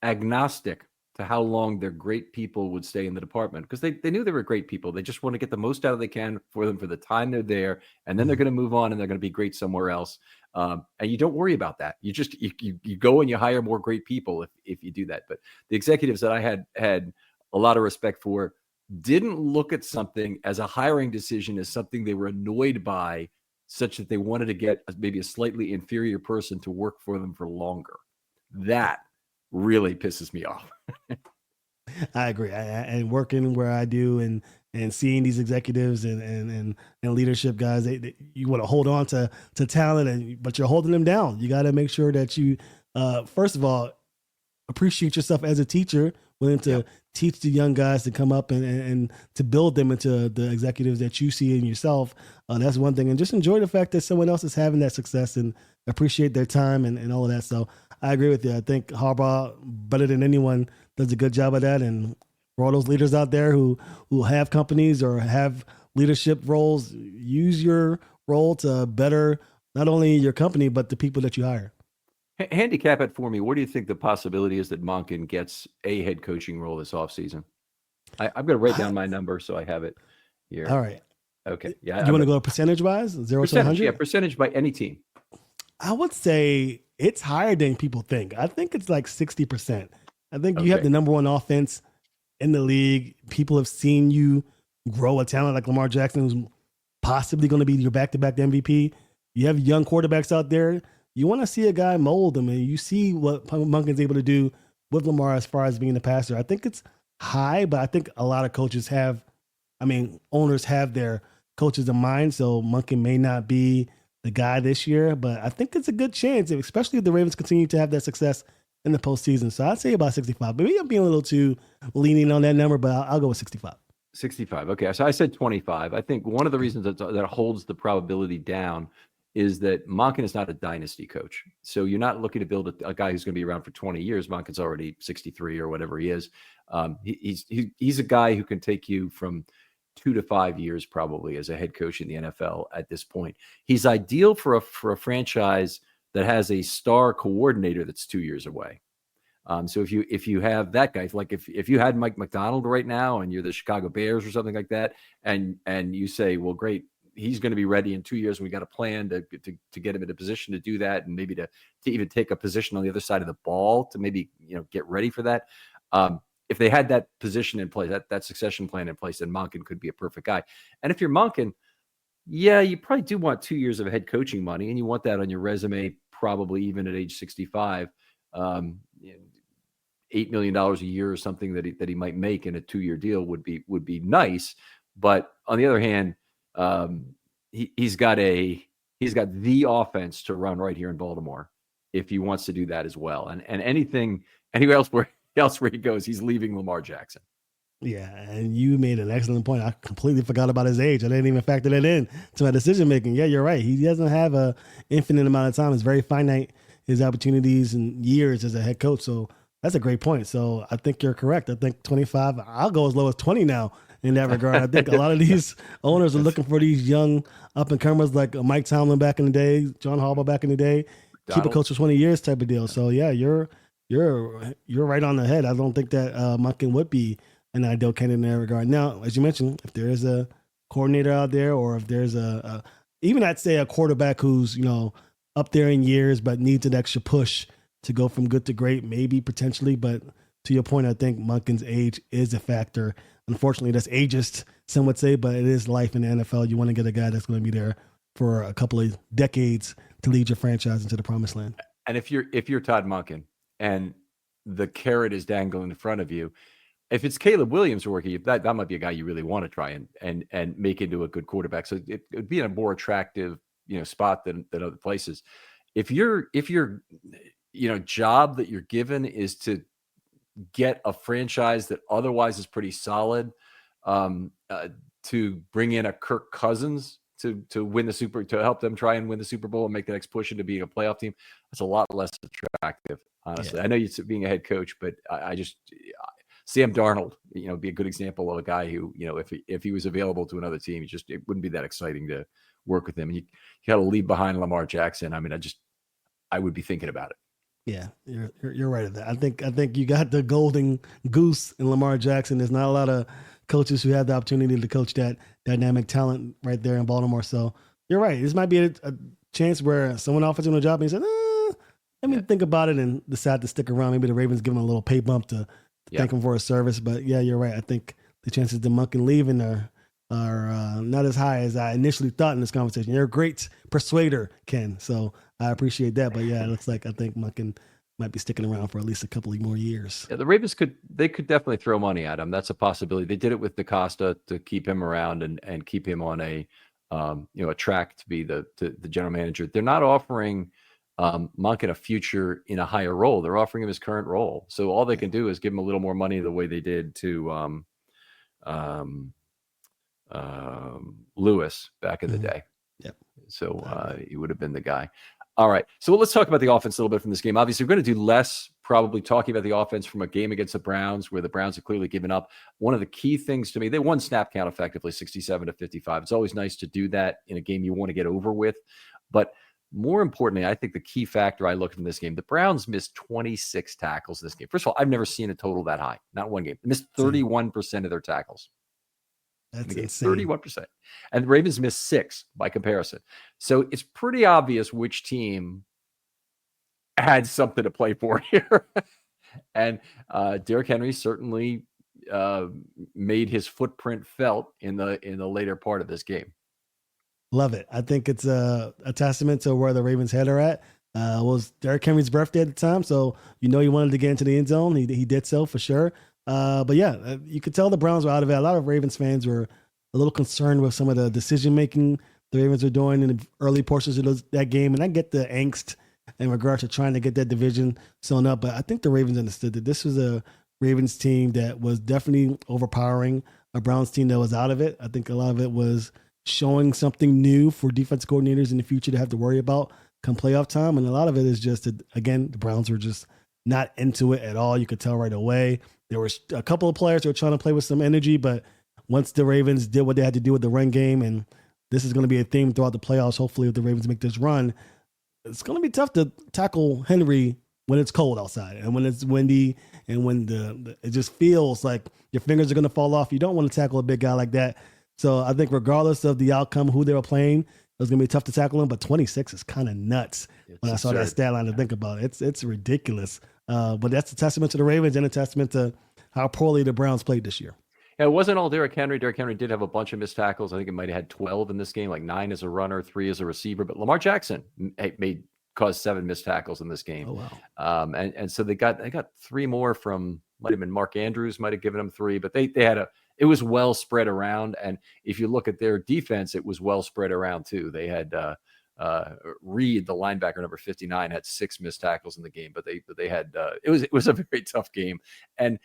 agnostic to how long their great people would stay in the department, because they knew they were great people. They just want to get the most out of they can for them for the time they're there, and then they're going to move on and they're going to be great somewhere else. And you don't worry about that. You just you go and you hire more great people if you do that. But the executives that I had a lot of respect for didn't look at something as a hiring decision as something they were annoyed by, such that they wanted to get maybe a slightly inferior person to work for them for longer. That really pisses me off. I agree. And working where I do, and seeing these executives and leadership guys, you want to hold on to talent, but you're holding them down. You got to make sure that you, first of all, appreciate yourself as a teacher, willing to teach the young guys to come up and to build them into the executives that you see in yourself. That's one thing. And just enjoy the fact that someone else is having that success and appreciate their time and all of that. So I agree with you. I think Harbaugh, better than anyone, does a good job of that. And for all those leaders out there who have companies or have leadership roles, use your role to better not only your company, but the people that you hire. Handicap it for me. What do you think the possibility is that Monken gets a head coaching role this offseason? I'm going to write down my number so I have it here. All right. Okay. Yeah. You want to go percentage-wise? 0 to 100? Yeah, percentage by any team. I would say it's higher than people think. I think it's like 60%. I think you have the number one offense in the league. People have seen you grow a talent like Lamar Jackson, who's possibly going to be your back-to-back MVP. You have young quarterbacks out there. You want to see a guy mold them, and you see what Monken's able to do with Lamar as far as being a passer. I think it's high, but I think a lot of coaches owners have their coaches in mind, so Monken may not be the guy this year, but I think it's a good chance, especially if the Ravens continue to have that success in the postseason. So I'd say about 65. Maybe I'm being a little too leaning on that number, but I'll go with 65. 65. Okay. So I said 25. I think one of the reasons that holds the probability down is that Monken is not a dynasty coach. So you're not looking to build a guy who's going to be around for 20 years. Monken's already 63 or whatever he is. He's a guy who can take you from 2 to 5 years probably as a head coach in the NFL at this point. He's ideal for a franchise that has a star coordinator that's 2 years away. So if you have that guy, like if you had Mike Macdonald right now and you're the Chicago Bears or something like that, and you say, well, great, he's going to be ready in 2 years, and we got a plan to get him in a position to do that, and maybe to even take a position on the other side of the ball to maybe get ready for that. If they had that position in place, that succession plan in place, then Monken could be a perfect guy. And if you're Monken, yeah, you probably do want 2 years of head coaching money, and you want that on your resume, probably even at age 65. $8 million a year or something that he might make in a 2-year deal would be nice. But on the other hand, he's got the offense to run right here in Baltimore if he wants to do that as well. And anywhere else where he goes, he's leaving Lamar Jackson. Yeah, and you made an excellent point. I completely forgot about his age. I didn't even factor that in to my decision making. Yeah, you're right. He doesn't have a infinite amount of time. It's very finite, his opportunities and years as a head coach. So that's a great point. So I think you're correct. I think 25. I'll go as low as 20 now in that regard. I think a lot of these owners are looking for these young up and comers like Mike Tomlin back in the day, John Harbaugh back in the day, keep a coach for 20 years type of deal. So yeah, you're right on the head. I don't think that Monken would be an ideal candidate in that regard. Now, as you mentioned, if there is a coordinator out there, or if there's even I'd say a quarterback who's up there in years but needs an extra push to go from good to great, maybe potentially. But to your point, I think Monken's age is a factor. Unfortunately, that's ageist, some would say, but it is life in the NFL. You want to get a guy that's going to be there for a couple of decades to lead your franchise into the promised land. And if you're Todd Monken and the carrot is dangling in front of you, if it's Caleb Williams working, that might be a guy you really want to try and make into a good quarterback. So it would be in a more attractive spot than other places. If your job that you're given is to get a franchise that otherwise is pretty solid, to bring in a Kirk Cousins to win to help them try and win the Super Bowl and make the next push into being a playoff team, that's a lot less attractive, honestly. Yeah. I know you're being a head coach, but I just Sam Darnold, be a good example of a guy who, if he was available to another team, it wouldn't be that exciting to work with him. And you got to leave behind Lamar Jackson. I mean, I would be thinking about it. Yeah, you're right at that. I think you got the golden goose in Lamar Jackson. There's not a lot of coaches who have the opportunity to coach that dynamic talent right there in Baltimore. So you're right. This might be a chance where someone offers him a job and he said, let me think about it and decide to stick around. Maybe the Ravens give him a little pay bump to thank him for his service. But yeah, you're right. I think the chances of Monken leaving are not as high as I initially thought in this conversation. You're a great persuader, Ken. So I appreciate that. But yeah, it looks like I think Monken might be sticking around for at least a couple of more years. Yeah, the Ravens could definitely throw money at him. That's a possibility. They did it with DaCosta to keep him around and keep him on a track to be the general manager. They're not offering Monken a future in a higher role. They're offering him his current role. So all they can do is give him a little more money the way they did to Lewis back in the day. Yep. So he would have been the guy. All right. So let's talk about the offense a little bit from this game. Obviously, we're going to do less probably talking about the offense from a game against the Browns where the Browns have clearly given up. One of the key things to me, they won snap count effectively, 67-55. It's always nice to do that in a game you want to get over with. But more importantly, I think the key factor I look at in this game, the Browns missed 26 tackles this game. First of all, I've never seen a total that high. Not one game. They missed 31% of their tackles. That's insane. 31%. And the Ravens missed 6 by comparison. So it's pretty obvious which team had something to play for here. And Derrick Henry certainly made his footprint felt in the later part of this game. Love it. I think it's a testament to where the Ravens' head are at. It was Derrick Henry's birthday at the time, so he wanted to get into the end zone. He did so for sure. But yeah, you could tell the Browns were out of it. A lot of Ravens fans were a little concerned with some of the decision-making the Ravens were doing in the early portions of that game. And I get the angst in regards to trying to get that division sewn up. But I think the Ravens understood that this was a Ravens team that was definitely overpowering a Browns team that was out of it. I think a lot of it was showing something new for defense coordinators in the future to have to worry about come playoff time. And a lot of it is just that, again, the Browns were just not into it at all. You could tell right away. There were a couple of players who were trying to play with some energy, but once the Ravens did what they had to do with the run game, and this is going to be a theme throughout the playoffs, hopefully if the Ravens make this run, it's going to be tough to tackle Henry when it's cold outside and when it's windy and when it just feels like your fingers are going to fall off. You don't want to tackle a big guy like that. So I think regardless of the outcome, who they were playing, it was going to be tough to tackle him, but 26 is kind of nuts when I saw that stat line to think about it. It's ridiculous. But that's a testament to the Ravens and a testament to how poorly the Browns played this year. Yeah, it wasn't all Derrick Henry. Derrick Henry did have a bunch of missed tackles. I think it might have had 12 in this game, like 9 as a runner, 3 as a receiver. But Lamar Jackson caused 7 missed tackles in this game. Oh, wow. And so they got 3 more from, might have been Mark Andrews, might have given them 3, but they had it was well spread around. And if you look at their defense, it was well spread around too. They had Reed, the linebacker number 59, had 6 missed tackles in the game, but they had it was a very tough game. And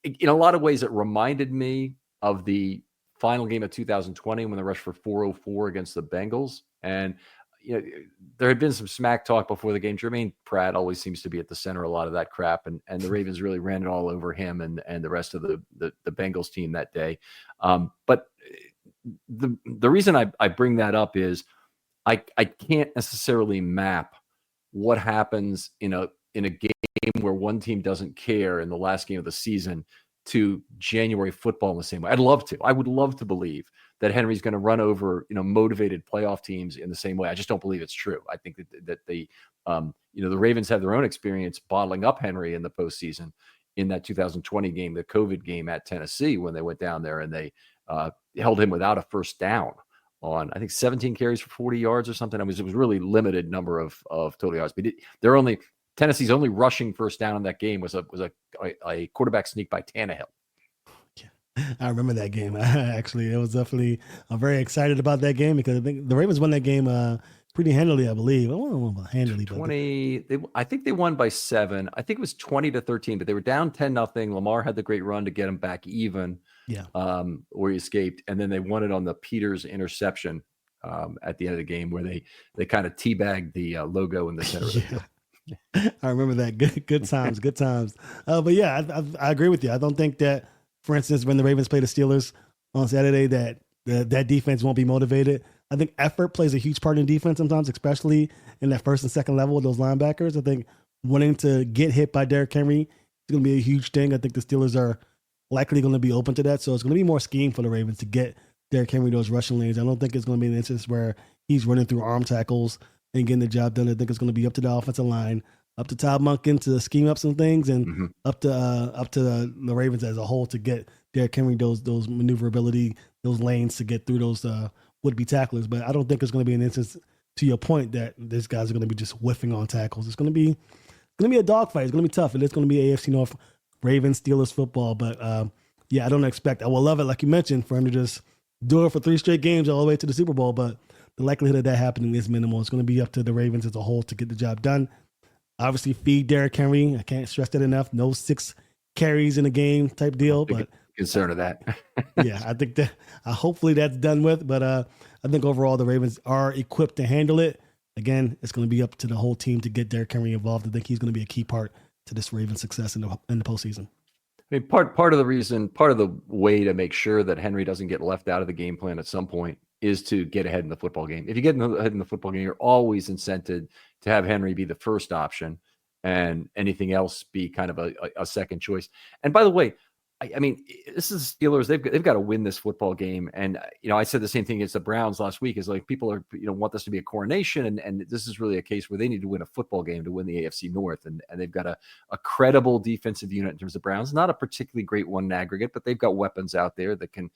in a lot of ways, it reminded me of the final game of 2020 when they rushed for 404 against the Bengals. And there had been some smack talk before the game. Jermaine Pratt always seems to be at the center of a lot of that crap, and the Ravens really ran it all over him and the rest of the Bengals team that day. But the reason I bring that up is I can't necessarily map what happens in a game where one team doesn't care in the last game of the season to January football in the same way. I'd love to. I would love to believe that Henry's going to run over, motivated playoff teams in the same way. I just don't believe it's true. I think that the Ravens have their own experience bottling up Henry in the postseason in that 2020 game, the COVID game at Tennessee, when they went down there and they held him without a first down on, I think, 17 carries for 40 yards or something. It was really limited number of total yards. But Tennessee's only rushing first down in that game was a quarterback sneak by Tannehill. I remember that game. It was definitely very excited about that game because I think the Ravens won that game pretty handily, I believe. I don't know about handily, 20. I think they won by 7. I think it was 20-13, but they were down 10-0. Lamar had the great run to get them back even. Yeah. Where he escaped, and then they won it on the Peters interception at the end of the game, where they kind of teabagged the logo in the center of the field. I remember that. Good times, good times. But yeah, I agree with you. I don't think that, for instance, when the Ravens play the Steelers on Saturday, that defense won't be motivated. I think effort plays a huge part in defense sometimes, especially in that first and second level with those linebackers. I think wanting to get hit by Derrick Henry is going to be a huge thing. I think the Steelers are likely going to be open to that. So it's going to be more scheme for the Ravens to get Derrick Henry those rushing lanes. I don't think it's going to be an instance where he's running through arm tackles and getting the job done. I think it's going to be up to the offensive line, up to Todd Monken to scheme up some things, and up to the Ravens as a whole to get Derrick Henry those maneuverability, those lanes to get through those would-be tacklers. But I don't think it's going to be an instance, to your point, that these guys are going to be just whiffing on tackles. It's going to be a dogfight. It's going to be tough, and it's going to be AFC North Ravens Steelers football. But yeah, I don't expect. I will love it, like you mentioned, for him to just do it for 3 straight games all the way to the Super Bowl. But the likelihood of that happening is minimal. It's going to be up to the Ravens as a whole to get the job done. Obviously, feed Derrick Henry. I can't stress that enough. No 6 carries in a game type deal. But concern of that. Yeah, I think that hopefully that's done with. But I think overall the Ravens are equipped to handle it. Again, it's going to be up to the whole team to get Derrick Henry involved. I think he's going to be a key part to this Ravens success in the postseason. I mean, part of the reason, part of the way to make sure that Henry doesn't get left out of the game plan at some point is to get ahead in the football game. If you get ahead in the football game, you're always incented to have Henry be the first option and anything else be kind of a second choice. And by the way, I mean, this is Steelers. They've got to win this football game. And, I said the same thing against the Browns last week is like people are, want this to be a coronation. And this is really a case where they need to win a football game to win the AFC North. And they've got a credible defensive unit in terms of Browns, not a particularly great one in aggregate, but they've got weapons out there that can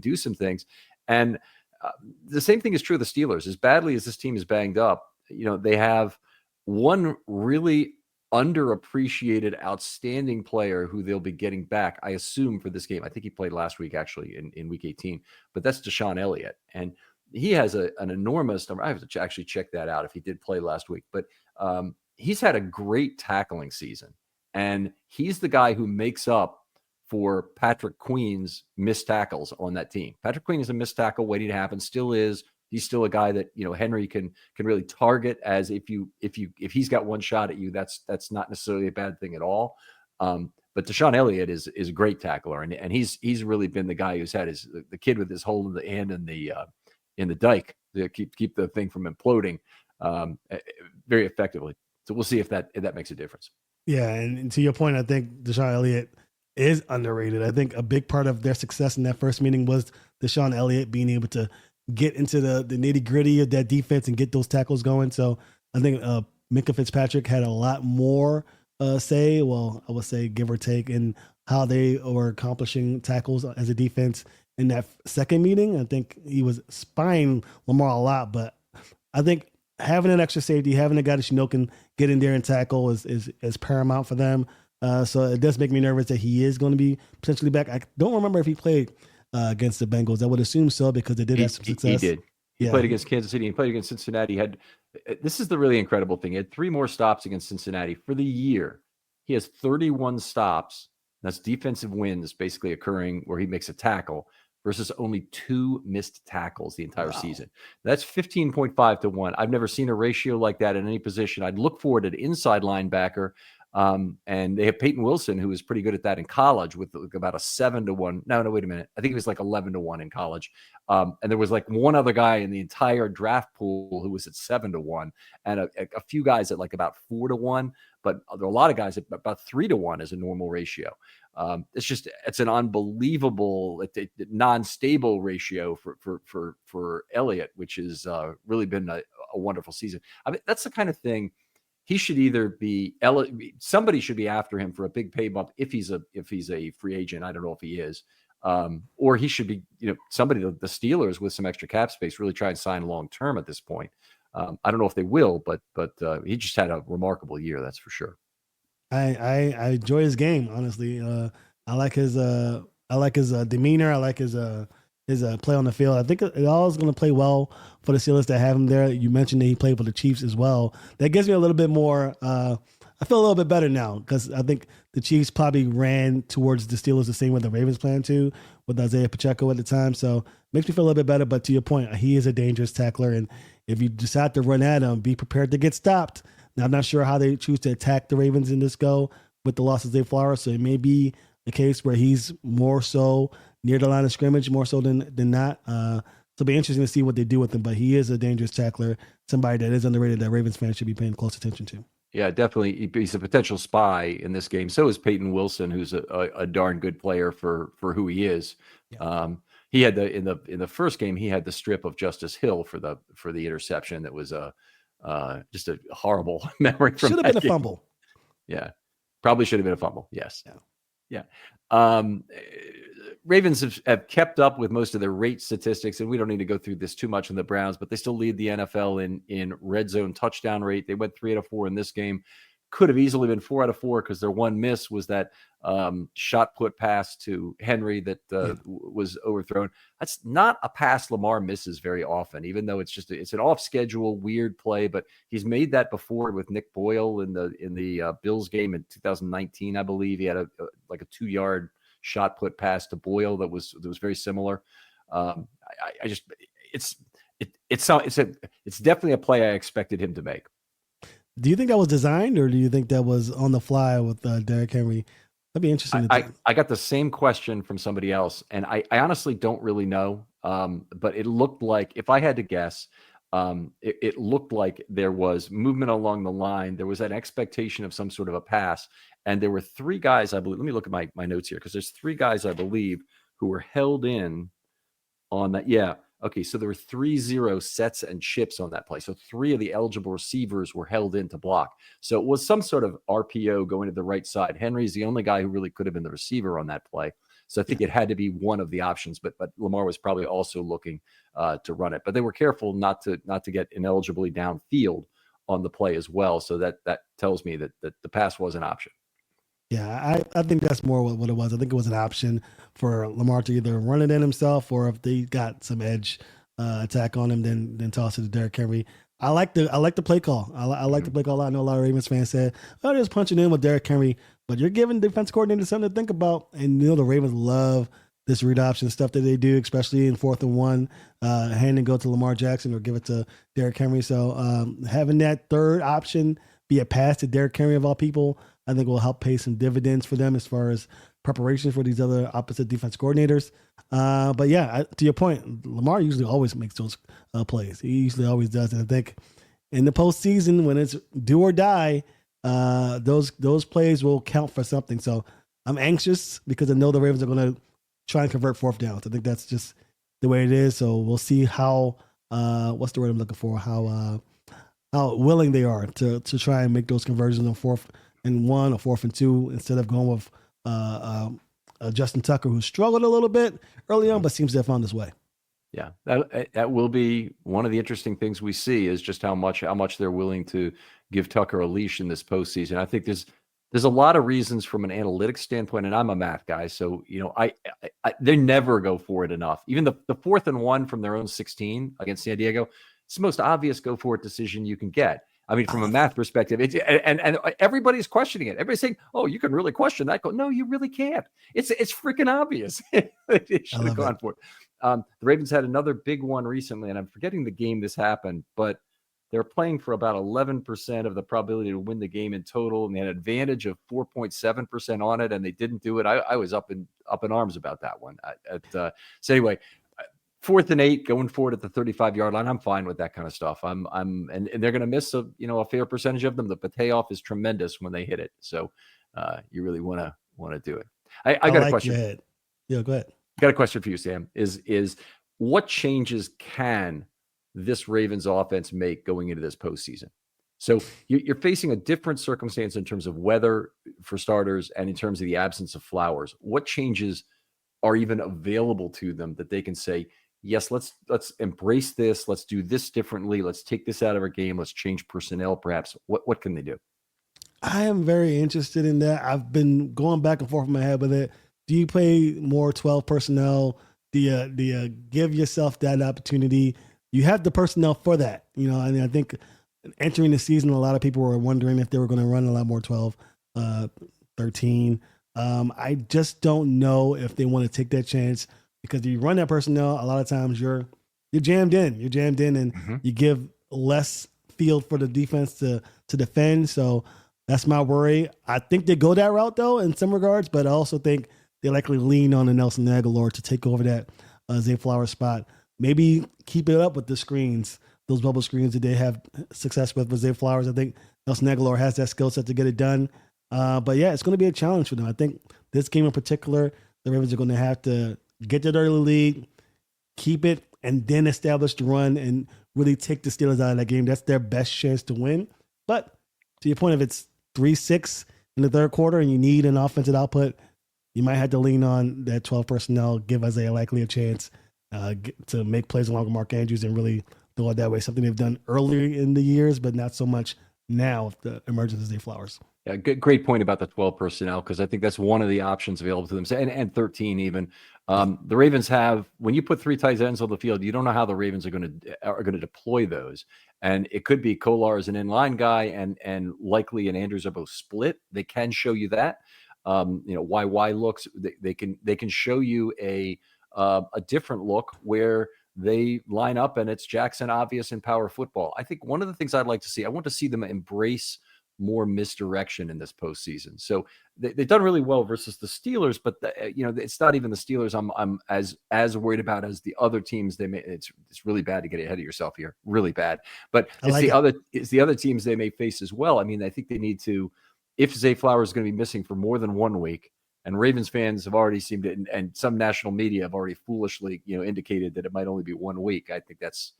do some things. And the same thing is true of the Steelers. As badly as this team is banged up, they have one really underappreciated, outstanding player who they'll be getting back, I assume, for this game. I think he played last week, actually, in week 18, but that's DeShon Elliott. And he has an enormous number. I have to actually check that out if he did play last week, but he's had a great tackling season. And he's the guy who makes up for Patrick Queen's missed tackles on that team. Patrick Queen is a missed tackle waiting to happen, still is. He's still a guy that Henry can really target, as if he's got one shot at you, that's not necessarily a bad thing at all. But DeShon Elliott is a great tackler, and he's really been the guy who's had the kid with his hole in the hand in the dike to keep the thing from imploding very effectively. So we'll see if that makes a difference. Yeah, and to your point, I think DeShon Elliott is underrated. I think a big part of their success in that first meeting was DeShon Elliott being able to get into the nitty gritty of that defense and get those tackles going. So I think Minkah Fitzpatrick had a lot more say, well, I would say give or take, in how they were accomplishing tackles as a defense in that second meeting. I think he was spying Lamar a lot, but I think having an extra safety, having a guy that can get in there and tackle is paramount for them. So it does make me nervous that he is going to be potentially back. I don't remember if he played against the Bengals. I would assume so, because they did have some success. He did. He played against Kansas City. He played against Cincinnati. This is the really incredible thing. He had 3 more stops against Cincinnati for the year. He has 31 stops. That's defensive wins basically occurring where he makes a tackle, versus only 2 missed tackles the entire season. That's 15.5 to 1. I've never seen a ratio like that in any position. I'd look for it at inside linebacker. And they have Peyton Wilson, who was pretty good at that in college, with about a 7 to 1. No, wait a minute. I think it was like 11 to 1 in college. And there was like one other guy in the entire draft pool who was at 7 to 1, and a few guys at like about 4 to 1. But there are a lot of guys at about 3 to 1 as a normal ratio. It's an unbelievable, non-stable ratio for Elliott, which has really been a wonderful season. I mean, that's the kind of thing. He should either somebody should be after him for a big pay bump if he's a free agent. I don't know if he is, or he should be, somebody, the Steelers with some extra cap space, really try and sign long term at this point. I don't know if they will, but he just had a remarkable year, that's for sure. I enjoy his game, honestly. I like his demeanor. I like his play on the field. I think it all is going to play well for the Steelers to have him there. You mentioned that he played for the Chiefs as well. That gives me a little bit more. I feel a little bit better now, because I think the Chiefs probably ran towards the Steelers the same way the Ravens planned to, with Isaiah Pacheco at the time. So it makes me feel a little bit better. But to your point, he is a dangerous tackler, and if you decide to run at him, be prepared to get stopped. Now, I'm not sure how they choose to attack the Ravens in this go with the loss of Zay Flowers. So it may be a case where he's more so near the line of scrimmage, more so than not. So it'll be interesting to see what they do with him. But he is a dangerous tackler, somebody that is underrated that Ravens fans should be paying close attention to. Yeah, definitely. He's a potential spy in this game. So is Peyton Wilson, who's a darn good player for who he is. Yeah. He had in the first game, he had the strip of Justice Hill for the interception. That was just a horrible memory. Should have been a fumble. Yeah, probably should have been a fumble. Yes. Yeah. Ravens have kept up with most of their rate statistics, and we don't need to go through this too much in the Browns, but they still lead the NFL in red zone touchdown rate. They went 3 out of 4 in this game. Could have easily been 4 out of 4 because their one miss was that shot put pass to Henry that was overthrown. That's not a pass Lamar misses very often, even though it's an off schedule weird play. But he's made that before with Nick Boyle in the Bills game in 2019, I believe. He had a 2-yard shot put pass to Boyle that was very similar. It's definitely a play I expected him to make. Do you think that was designed, or do you think that was on the fly with Derrick Henry? That'd be interesting. I got the same question from somebody else, and I honestly don't really know. But it looked like, if I had to guess, it looked like there was movement along the line. There was an expectation of some sort of a pass, and there were 3 guys, I believe. Let me look at my notes here, because there's 3 guys, I believe, who were held in on that. Yeah. Okay, so there were 3-0 sets and chips on that play. So 3 of the eligible receivers were held in to block. So it was some sort of RPO going to the right side. Henry's the only guy who really could have been the receiver on that play. So I think it had to be one of the options, but Lamar was probably also looking to run it. But they were careful not to get ineligibly downfield on the play as well. So that tells me that the pass was an option. Yeah, I think that's more what it was. I think it was an option for Lamar to either run it in himself, or if they got some edge attack on him, then toss it to Derrick Henry. I like the play call. I like the play call a lot. I know a lot of Ravens fans said, "Oh, just punching in with Derrick Henry," but you're giving defense coordinators something to think about. And the Ravens love this read option stuff that they do, especially in 4th and 1, hand and go to Lamar Jackson or give it to Derrick Henry. So having that third option be a pass to Derrick Henry of all people, I think will help pay some dividends for them as far as preparation for these other opposite defense coordinators. But yeah, to your point, Lamar usually always makes those plays. He usually always does. And I think in the postseason, when it's do or die, those plays will count for something. So I'm anxious because I know the Ravens are going to try and convert 4th downs. I think that's just the way it is. So we'll see how, what's the word I'm looking for? How willing they are to try and make those conversions on 4th and 1 or 4th and 2 instead of going with Justin Tucker, who struggled a little bit early on, but seems to have found his way. Yeah, that will be one of the interesting things we see, is just how much they're willing to give Tucker a leash in this postseason. I think there's a lot of reasons from an analytics standpoint, and I'm a math guy, so I they never go for it enough. Even the 4th and 1 from their own 16 against San Diego, it's the most obvious go for it decision you can get. I mean, from a math perspective, and everybody's questioning it. Everybody's saying, "Oh, you can really question that." No, you really can't. It's freaking obvious. They should have gone for it. The Ravens had another big one recently, and I'm forgetting the game this happened, but they're playing for about 11% of the probability to win the game in total, and they had an advantage of 4.7% on it, and they didn't do it. I was up in arms about that one. So anyway, 4th and 8 going forward at the 35-yard line, I'm fine with that kind of stuff. And they're going to miss a fair percentage of them. The payoff is tremendous when they hit it. So you really want to do it. I got a question. Yeah, go ahead. Got a question for you, Sam. Is what changes can this Ravens offense make going into this postseason? So you're facing a different circumstance in terms of weather for starters, and in terms of the absence of Flowers. What changes are even available to them that they can say, yes, let's embrace this. Let's do this differently. Let's take this out of our game. Let's change personnel, perhaps. What can they do? I am very interested in that. I've been going back and forth in my head with it. Do you play more 12 personnel? Do you give yourself that opportunity? You have the personnel for that. And I think entering the season, a lot of people were wondering if they were going to run a lot more 12, 13. I just don't know if they want to take that chance, because if you run that personnel, a lot of times you're jammed in. You're jammed in, and you give less field for the defense to defend. So that's my worry. I think they go that route though in some regards, but I also think they likely lean on the Nelson Aguilar to take over that Zay Flowers spot. Maybe keep it up with the screens, those bubble screens that they have success with Zay Flowers. I think Nelson Aguilar has that skill set to get it done. But yeah, it's going to be a challenge for them. I think this game in particular, the Ravens are going to have to get to the early lead, keep it, and then establish the run and really take the Steelers out of that game. That's their best chance to win. But to your point, if it's 3-6 in the third quarter and you need an offensive output, you might have to lean on that 12 personnel, give Isaiah Likely a chance to make plays along with Mark Andrews and really go it that way. Something they've done earlier in the years, but not so much now with the emergence of Zay Flowers. Yeah, great point about the 12 personnel, because I think that's one of the options available to them, and 13 even. The Ravens have, when you put 3 tight ends on the field, you don't know how the Ravens are going to deploy those, and it could be Kolar as an inline guy, and Likely and Andrews are both split. They can show you that. YY looks. They can show you a different look where they line up and it's Jackson Obvious in power football. I think one of the things I'd like to see, I want to see them embrace more misdirection in this postseason. So they've done really well versus the Steelers, but it's not even the Steelers I'm as worried about as the other teams. It's really bad to get ahead of yourself here, really bad. But it's the other teams they may face as well. I mean, I think they need to, if Zay Flowers is going to be missing for more than 1 week, and Ravens fans have already seemed to, and some national media have already foolishly, indicated that it might only be 1 week. I think that's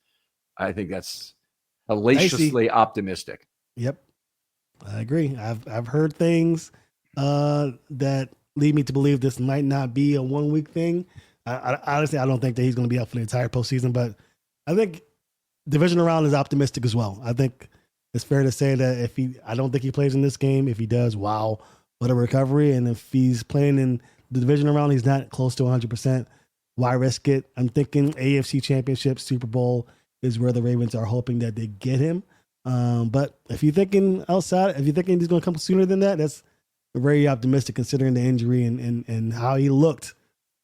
hellaciously optimistic. Yep. I agree. I've heard things that lead me to believe this might not be a 1 week thing. I honestly, I don't think that he's going to be out for the entire postseason, but I think divisional round is optimistic as well. I think it's fair to say that I don't think he plays in this game. If he does, wow, what a recovery. And if he's playing in the divisional round, he's not close to 100%. Why risk it? I'm thinking AFC Championship, Super Bowl is where the Ravens are hoping that they get him. But if you're thinking outside, if you're thinking he's going to come sooner than that, that's very optimistic considering the injury and how he looked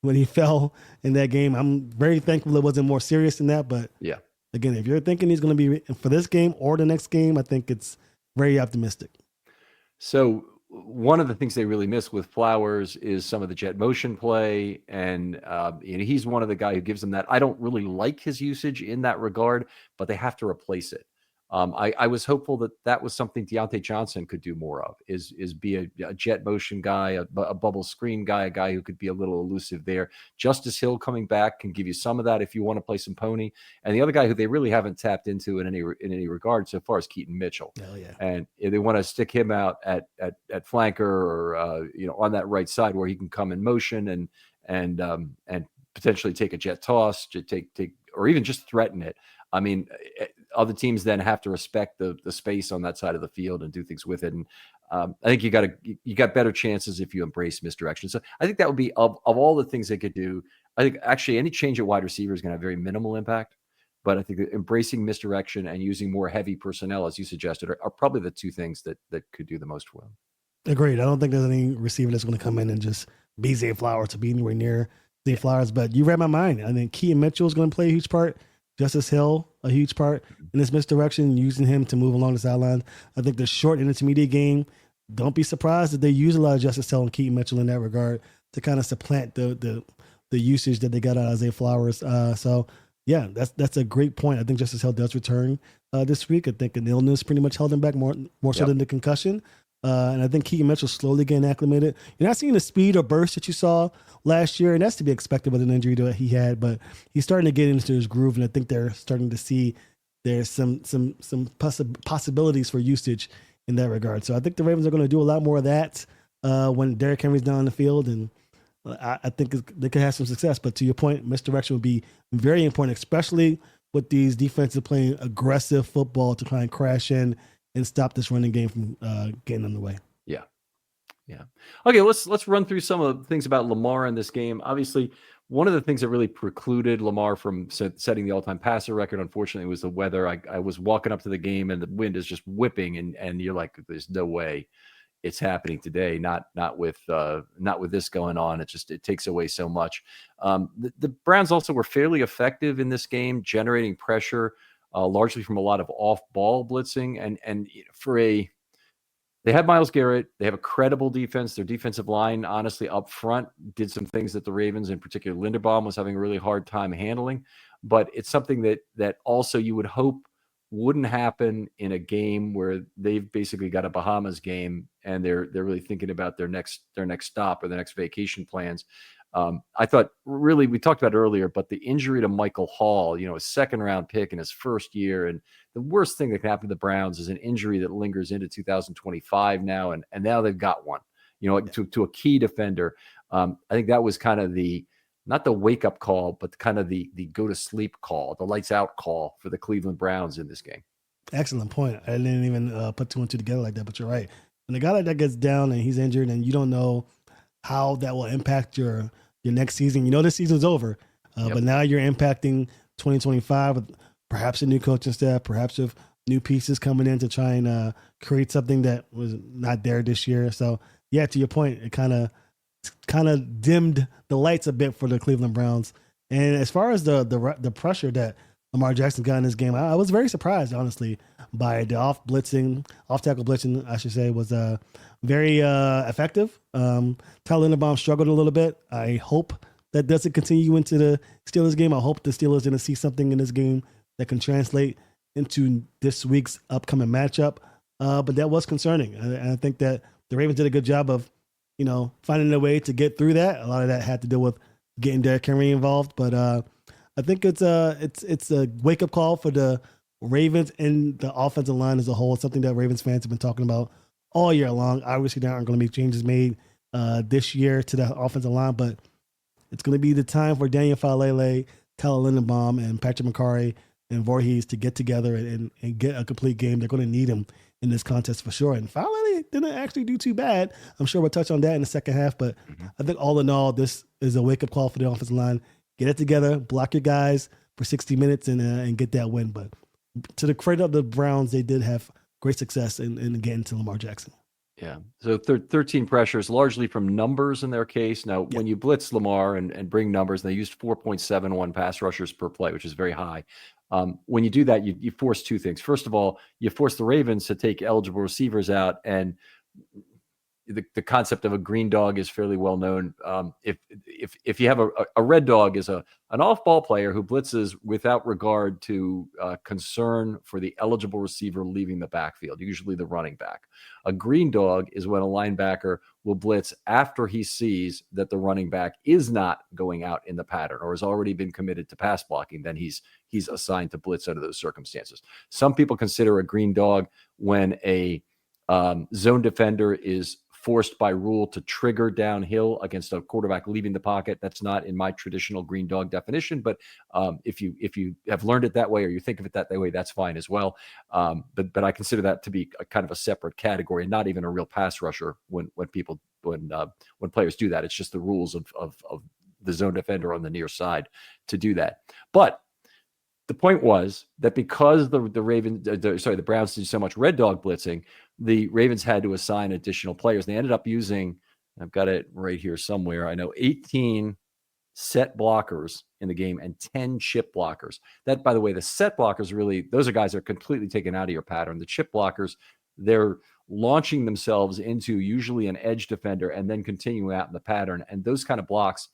when he fell in that game. I'm very thankful it wasn't more serious than that. But yeah, again, if you're thinking he's going to be for this game or the next game, I think it's very optimistic. So one of the things they really miss with Flowers is some of the jet motion play. And he's one of the guys who gives them that. I don't really like his usage in that regard, but they have to replace it. I was hopeful that was something Deontay Johnson could do more of, is be a jet motion guy, a bubble screen guy, a guy who could be a little elusive there. Justice Hill coming back can give you some of that if you want to play some pony. And the other guy who they really haven't tapped into in any regard so far is Keaton Mitchell. Oh, yeah. And if they want to stick him out at flanker or on that right side where he can come in motion and potentially take a jet toss, to take or even just threaten it. I mean, other teams then have to respect the space on that side of the field and do things with it. And I think you got better chances if you embrace misdirection. So I think that would be of all the things they could do. I think actually any change at wide receiver is going to have very minimal impact. But I think that embracing misdirection and using more heavy personnel, as you suggested, are probably the two things that could do the most for them. Agreed. I don't think there's any receiver that's going to come in and just be Zay Flowers to be anywhere near Zay Flowers. But you read my mind. I think Keaton Mitchell is going to play a huge part. Justice Hill, a huge part in this misdirection, using him to move along the sideline. I think the short and intermediate game, don't be surprised that they use a lot of Justice Hill and Keaton Mitchell in that regard to kind of supplant the usage that they got out of Zay Flowers. So, yeah, that's a great point. I think Justice Hill does return this week. I think an illness pretty much held him back more so than the concussion. And I think Keaton Mitchell slowly getting acclimated. You're not seeing the speed or burst that you saw last year, and that's to be expected with an injury that he had. But he's starting to get into his groove, and I think they're starting to see there's some possibilities for usage in that regard. So I think the Ravens are going to do a lot more of that when Derrick Henry's down the field, and I think they could have some success. But to your point, misdirection would be very important, especially with these defenses playing aggressive football to try and crash in and stop this running game from getting underway. Yeah. Okay, let's run through some of the things about Lamar in this game. Obviously, one of the things that really precluded Lamar from setting the all-time passer record, unfortunately, was the weather. I was walking up to the game and the wind is just whipping, and you're like, there's no way it's happening today. Not with this going on. It takes away so much. The Browns also were fairly effective in this game, generating pressure. largely from a lot of off-ball blitzing. And they have Myles Garrett. They have a credible defense. Their defensive line, honestly, up front, did some things that the Ravens, in particular Linderbaum, was having a really hard time handling. But it's something that also you would hope wouldn't happen in a game where they've basically got a Bahamas game and they're really thinking about their next stop or their next vacation plans. I thought, really, we talked about earlier, but the injury to Michael Hall, a second-round pick in his first year, and the worst thing that can happen to the Browns is an injury that lingers into 2025 now, and now they've got one, to a key defender. I think that was kind of not the wake-up call, but kind of the go-to-sleep call, the lights-out call for the Cleveland Browns in this game. Excellent point. I didn't even put two and two together like that, but you're right. When a guy like that gets down and he's injured and you don't know how that will impact your next season. This season's over, but now you're impacting 2025 with perhaps a new coaching staff, perhaps with new pieces coming in to try and create something that was not there this year. So, yeah, to your point, it kind of dimmed the lights a bit for the Cleveland Browns. And as far as the pressure that Lamar Jackson got in this game, I was very surprised, honestly, by the off-tackle blitzing, I should say, was very effective. Tyler Linderbaum struggled a little bit. I hope that doesn't continue into the Steelers game. I hope the Steelers are going to see something in this game that can translate into this week's upcoming matchup. But that was concerning. And I think that the Ravens did a good job of, finding a way to get through that. A lot of that had to do with getting Derrick Henry involved. But I think it's a wake-up call for the Ravens and the offensive line as a whole. It's something that Ravens fans have been talking about all year long. Obviously, there aren't going to be changes made this year to the offensive line, but it's going to be the time for Daniel Faalele, Tyler Linderbaum, and Patrick McCarry and Voorhees to get together and get a complete game. They're going to need him in this contest for sure. And Faalele didn't actually do too bad. I'm sure we'll touch on that in the second half, but I think all in all, this is a wake-up call for the offensive line. Get it together, block your guys for 60 minutes, and get that win. But to the credit of the Browns, they did have great success in getting to Lamar Jackson. Yeah. So 13 pressures, largely from numbers in their case. Now, when you blitz Lamar and bring numbers, they used 4.71 pass rushers per play, which is very high. When you do that, you force two things. First of all, you force the Ravens to take eligible receivers out, and the concept of a green dog is fairly well known. If you have a red dog is an off-ball player who blitzes without regard to concern for the eligible receiver leaving the backfield, usually the running back. A green dog is when a linebacker will blitz after he sees that the running back is not going out in the pattern or has already been committed to pass blocking. Then he's assigned to blitz under those circumstances. Some people consider a green dog when a zone defender is forced by rule to trigger downhill against a quarterback leaving the pocket. That's not in my traditional green dog definition, but if you have learned it that way or you think of it that way, that's fine as well. But I consider that to be a kind of a separate category, not even a real pass rusher when players do that. It's just the rules of the zone defender on the near side to do that. But the point was that because the Browns did so much red dog blitzing, the Ravens had to assign additional players. They ended up using, I've got it right here somewhere, I know, 18 set blockers in the game and 10 chip blockers. That, by the way, the set blockers really, those are guys that are completely taken out of your pattern. The chip blockers, they're launching themselves into usually an edge defender and then continuing out in the pattern. And those kind of blocks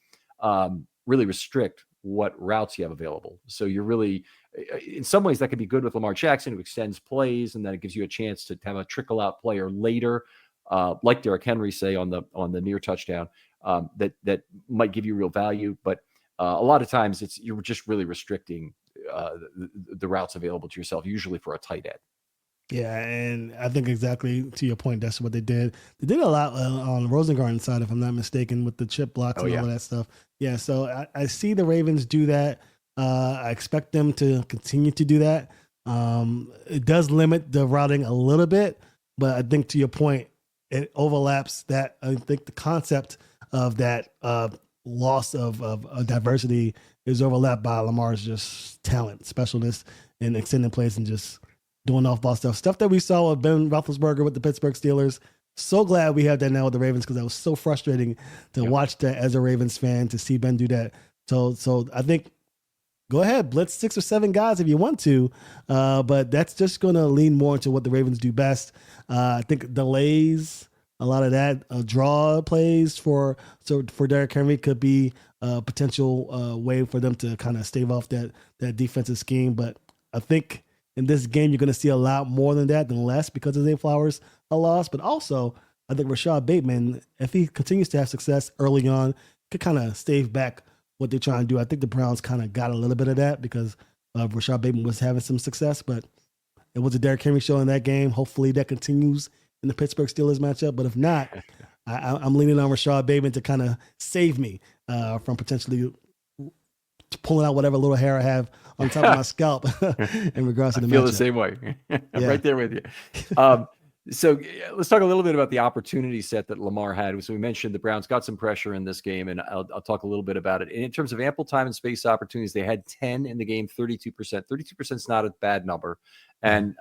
really restrict what routes you have available. So you're really, in some ways, that could be good with Lamar Jackson, who extends plays, and then it gives you a chance to have a trickle out player later, like Derrick Henry, say on the near touchdown, that might give you real value. But a lot of times, you're just really restricting the routes available to yourself, usually for a tight end. Yeah, and I think exactly to your point, that's what they did. They did a lot on Rosengarten's side, if I'm not mistaken, with the chip blocks and all of that stuff. Yeah, so I see the Ravens do that. I expect them to continue to do that. It does limit the routing a little bit, but I think to your point, it overlaps that. I think the concept of that loss of diversity is overlapped by Lamar's just talent, specialness, and extending plays and just doing off-ball stuff that we saw with Ben Roethlisberger with the Pittsburgh Steelers. So glad we have that now with the Ravens, because that was so frustrating to watch that as a Ravens fan, to see Ben do that. So I think go ahead, blitz 6 or 7 guys if you want to. But that's just going to lean more into what the Ravens do best. I think delays, a lot of that draw plays for Derrick Henry could be a potential way for them to kind of stave off that defensive scheme. But I think in this game, you're going to see a lot more than that than less because of Zay Flowers' a loss. But also, I think Rashad Bateman, if he continues to have success early on, could kind of stave back what they're trying to do. I think the Browns kind of got a little bit of that because Rashad Bateman was having some success, but it was a Derrick Henry show in that game. Hopefully that continues in the Pittsburgh Steelers matchup. But if not, I'm leaning on Rashad Bateman to kind of save me from potentially pulling out whatever little hair I have on top of my scalp in regards to the matchup. I feel the same way. I'm right there with you. So let's talk a little bit about the opportunity set that Lamar had. So we mentioned the Browns got some pressure in this game, and I'll talk a little bit about it. In terms of ample time and space opportunities, they had 10 in the game, 32%. 32% is not a bad number, and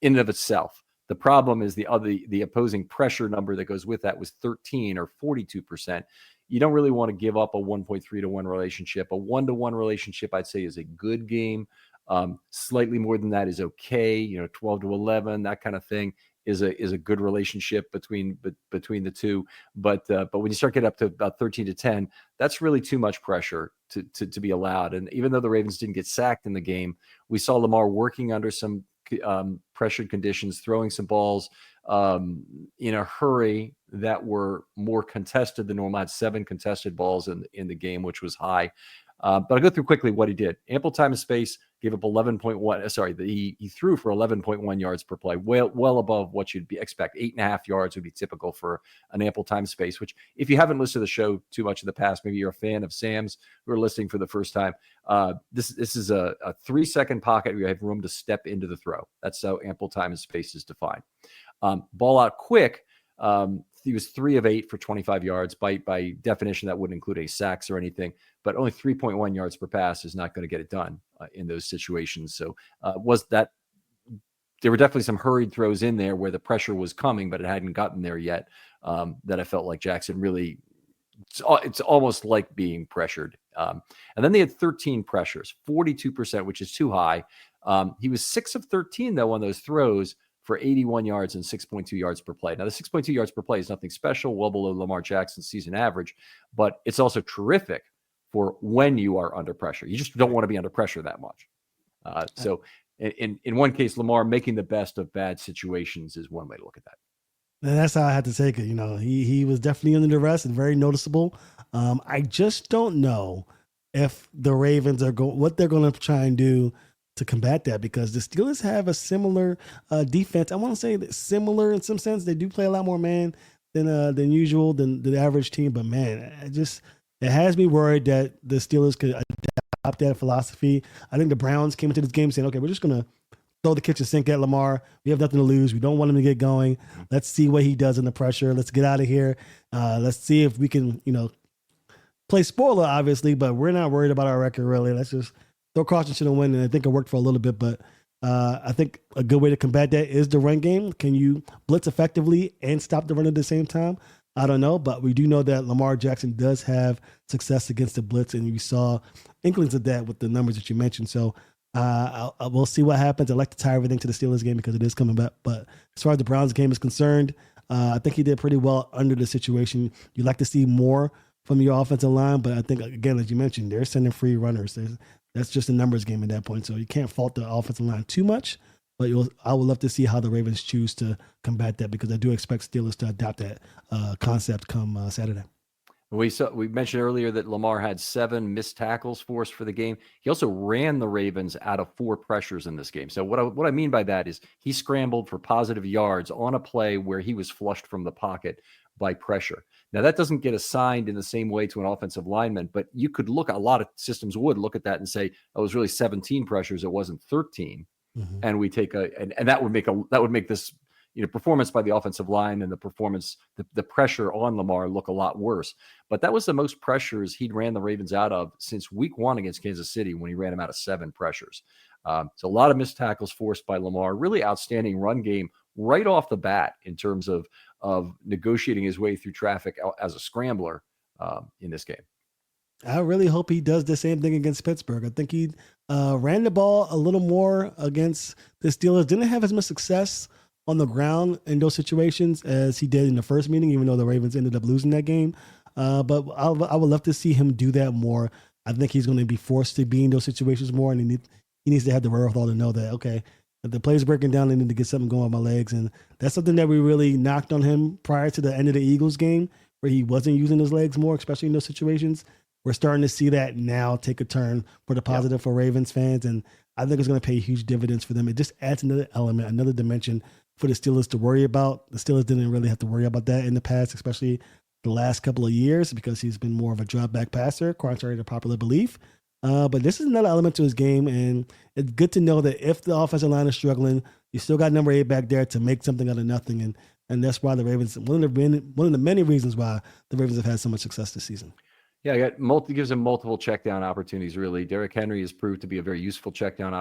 in and of itself. The problem is the opposing pressure number that goes with that was 13 or 42%. You don't really want to give up a 1.3 to 1 relationship. A 1 to 1 relationship, I'd say, is a good game. Slightly more than that is okay. 12 to 11, that kind of thing is a good relationship between the two. But when you start getting up to about 13 to 10, that's really too much pressure to be allowed. And even though the Ravens didn't get sacked in the game, we saw Lamar working under some pressured conditions, throwing some balls in a hurry that were more contested than normal. I had 7 contested balls in the game, which was high. But I'll go through quickly what he did. Ample time and space, gave up 11.1. Sorry, he threw for 11.1 yards per play, well above what you'd expect. 8.5 yards would be typical for an ample time space, which if you haven't listened to the show too much in the past, maybe you're a fan of Sam's who are listening for the first time. This is a 3-second pocket where you have room to step into the throw. That's how ample time and space is defined. Ball out quick. He was 3 of 8 for 25 yards. By definition, that wouldn't include any sacks or anything, but only 3.1 yards per pass is not going to get it done in those situations. So there were definitely some hurried throws in there where the pressure was coming, but it hadn't gotten there yet. That I felt like Jackson really, it's almost like being pressured. And then they had 13 pressures, 42%, which is too high. He was 6 of 13 though on those throws for 81 yards and 6.2 yards per play. Now, the 6.2 yards per play is nothing special, well below Lamar Jackson's season average, but it's also terrific for when you are under pressure. You just don't want to be under pressure that much. So in one case, Lamar making the best of bad situations is one way to look at that. And that's how I had to take it. He was definitely under duress and very noticeable. I just don't know if the Ravens are what they're going to try and do to combat that, because the Steelers have a similar defense. I want to say that similar in some sense. They do play a lot more man than usual, than the average team. But man, it has me worried that the Steelers could adopt that philosophy. I think the Browns came into this game saying, okay, we're just going to throw the kitchen sink at Lamar. We have nothing to lose. We don't want him to get going. Let's see what he does in the pressure. Let's get out of here. Let's see if we can, play spoiler, obviously, but we're not worried about our record, really. Let's just throw caution to the wind, and I think it worked for a little bit, but I think a good way to combat that is the run game. Can you blitz effectively and stop the run at the same time? I don't know, but we do know that Lamar Jackson does have success against the blitz, and we saw inklings of that with the numbers that you mentioned. So we'll see what happens. I like to tie everything to the Steelers game because it is coming back, but as far as the Browns game is concerned, I think he did pretty well under the situation. You like to see more from your offensive line, but I think, again, as you mentioned, they're sending free runners. That's just a numbers game at that point. So you can't fault the offensive line too much, but I would love to see how the Ravens choose to combat that, because I do expect Steelers to adopt that concept come Saturday. We mentioned earlier that Lamar had 7 missed tackles forced for the game. He also ran the Ravens out of 4 pressures in this game. So what I mean by that is he scrambled for positive yards on a play where he was flushed from the pocket by pressure. Now, that doesn't get assigned in the same way to an offensive lineman, but you could a lot of systems would look at that and say, oh, it was really 17 pressures. It wasn't 13. Mm-hmm. And we take and that would make this, performance by the offensive line and the pressure on Lamar look a lot worse. But that was the most pressures he'd ran the Ravens out of since week 1 against Kansas City, when he ran them out of 7 pressures. So a lot of missed tackles forced by Lamar, really outstanding run game right off the bat in terms of negotiating his way through traffic as a scrambler in this game. I really hope he does the same thing against Pittsburgh. I think he ran the ball a little more against the Steelers. Didn't have as much success on the ground in those situations as he did in the first meeting, even though the Ravens ended up losing that game. But I would love to see him do that more. I think he's going to be forced to be in those situations more, and he needs to have the wherewithal to know that, okay, if the play's breaking down, I need to get something going on my legs. And that's something that we really knocked on him prior to the end of the Eagles game, where he wasn't using his legs more, especially in those situations. We're starting to see that now take a turn for the positive for Ravens fans, and I think it's going to pay huge dividends for them. It just adds another element, another dimension for the Steelers to worry about. The Steelers didn't really have to worry about that in the past, especially the last couple of years, because he's been more of a drop back passer, contrary to popular belief. But this is another element to his game, and it's good to know that if the offensive line is struggling, you still got number 8 back there to make something out of nothing, and that's why the Ravens, one of the many reasons why the Ravens have had so much success this season. Yeah, gives him multiple check down opportunities. Really, Derrick Henry has proved to be a very useful check down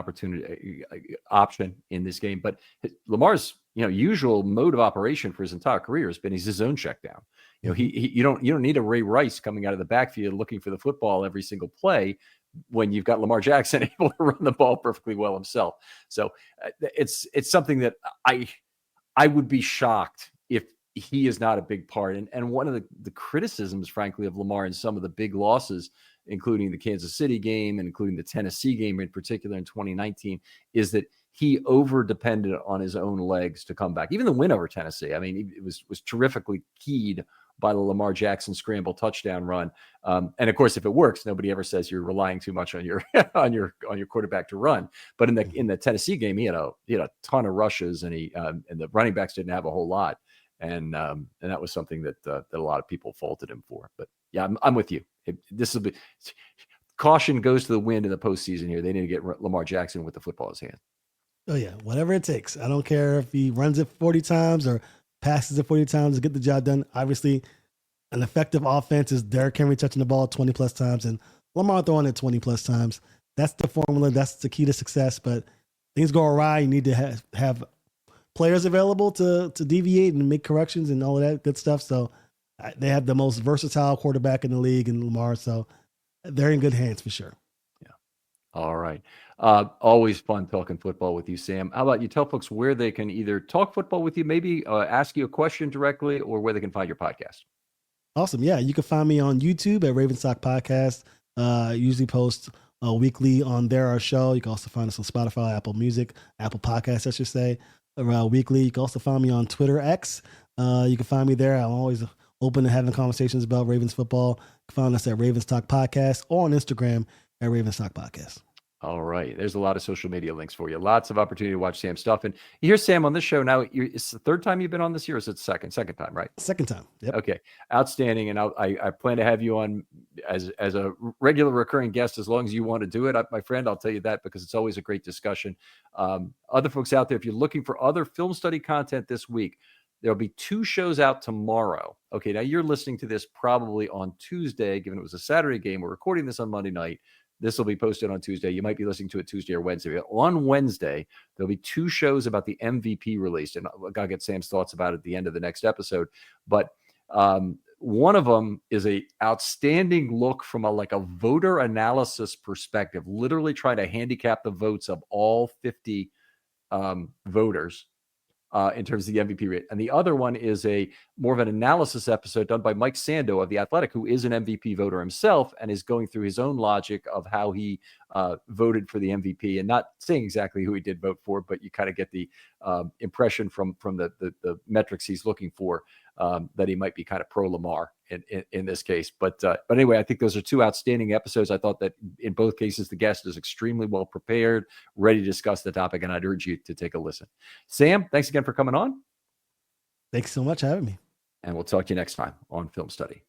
option in this game. But Lamar's usual mode of operation for his entire career has been he's his own check down. You don't need a Ray Rice coming out of the backfield looking for the football every single play when you've got Lamar Jackson able to run the ball perfectly well himself. So it's something that I would be shocked if he is not a big part. And one of the criticisms, frankly, of Lamar in some of the big losses, including the Kansas City game and including the Tennessee game in particular in 2019, is that he over-depended on his own legs to come back. Even the win over Tennessee, I mean, it was terrifically keyed by the Lamar Jackson scramble touchdown run. And of course, if it works, nobody ever says you're relying too much on your on your quarterback to run. But in the Tennessee game, he had a ton of rushes, and and the running backs didn't have a whole lot. And that was something that a lot of people faulted him for. But yeah, I'm with you. This will be caution goes to the wind in the postseason here. They need to get Lamar Jackson with the football in his hand. Oh yeah, whatever it takes. I don't care if he runs it 40 times or passes it 40 times to get the job done. Obviously, an effective offense is Derrick Henry touching the ball 20 plus times and Lamar throwing it 20 plus times. That's the formula. That's the key to success. But things go awry. You need to have players available to deviate and make corrections and all of that good stuff. So they have the most versatile quarterback in the league in Lamar. So they're in good hands for sure. Yeah. All right. Always fun talking football with you, Sam. How about you tell folks where they can either talk football with you, maybe ask you a question directly, or where they can find your podcast? Awesome. Yeah. You can find me on YouTube at Ravenstock Podcast. Usually post weekly on our show. You can also find us on Spotify, Apple Music, Apple Podcasts, I should say, weekly. You can also find me on Twitter X. You can find me there. I'm always open to having conversations about Ravens football. You can find us at Ravenstock Podcast or on Instagram at Ravenstock Podcast. All right. There's a lot of social media links for you. Lots of opportunity to watch Sam's stuff. And you hear Sam on this show now. It's the third time you've been on this year, or is it second time, right? Second time. Yep. Okay. Outstanding. And I plan to have you on as a regular recurring guest as long as you want to do it. My friend, I'll tell you that, because it's always a great discussion. Other folks out there, if you're looking for other film study content this week, there'll be 2 shows out tomorrow. Okay. Now you're listening to this probably on Tuesday, given it was a Saturday game. We're recording this on Monday night. This will be posted on Tuesday. You might be listening to it Tuesday or Wednesday. On Wednesday, there'll be 2 shows about the MVP released, and I'll get Sam's thoughts about it at the end of the next episode. But one of them is a outstanding look from a voter analysis perspective, literally trying to handicap the votes of all 50 voters in terms of the MVP rate. And the other one is a more of an analysis episode done by Mike Sando of The Athletic, who is an MVP voter himself and is going through his own logic of how he voted for the MVP, and not saying exactly who he did vote for, but you kind of get the impression from the metrics he's looking for that he might be kind of pro Lamar in this case. But anyway, I think those are 2 outstanding episodes. I thought that in both cases, the guest is extremely well prepared, ready to discuss the topic, and I'd urge you to take a listen. Sam, thanks again for coming on. Thanks so much for having me. And we'll talk to you next time on Film Study.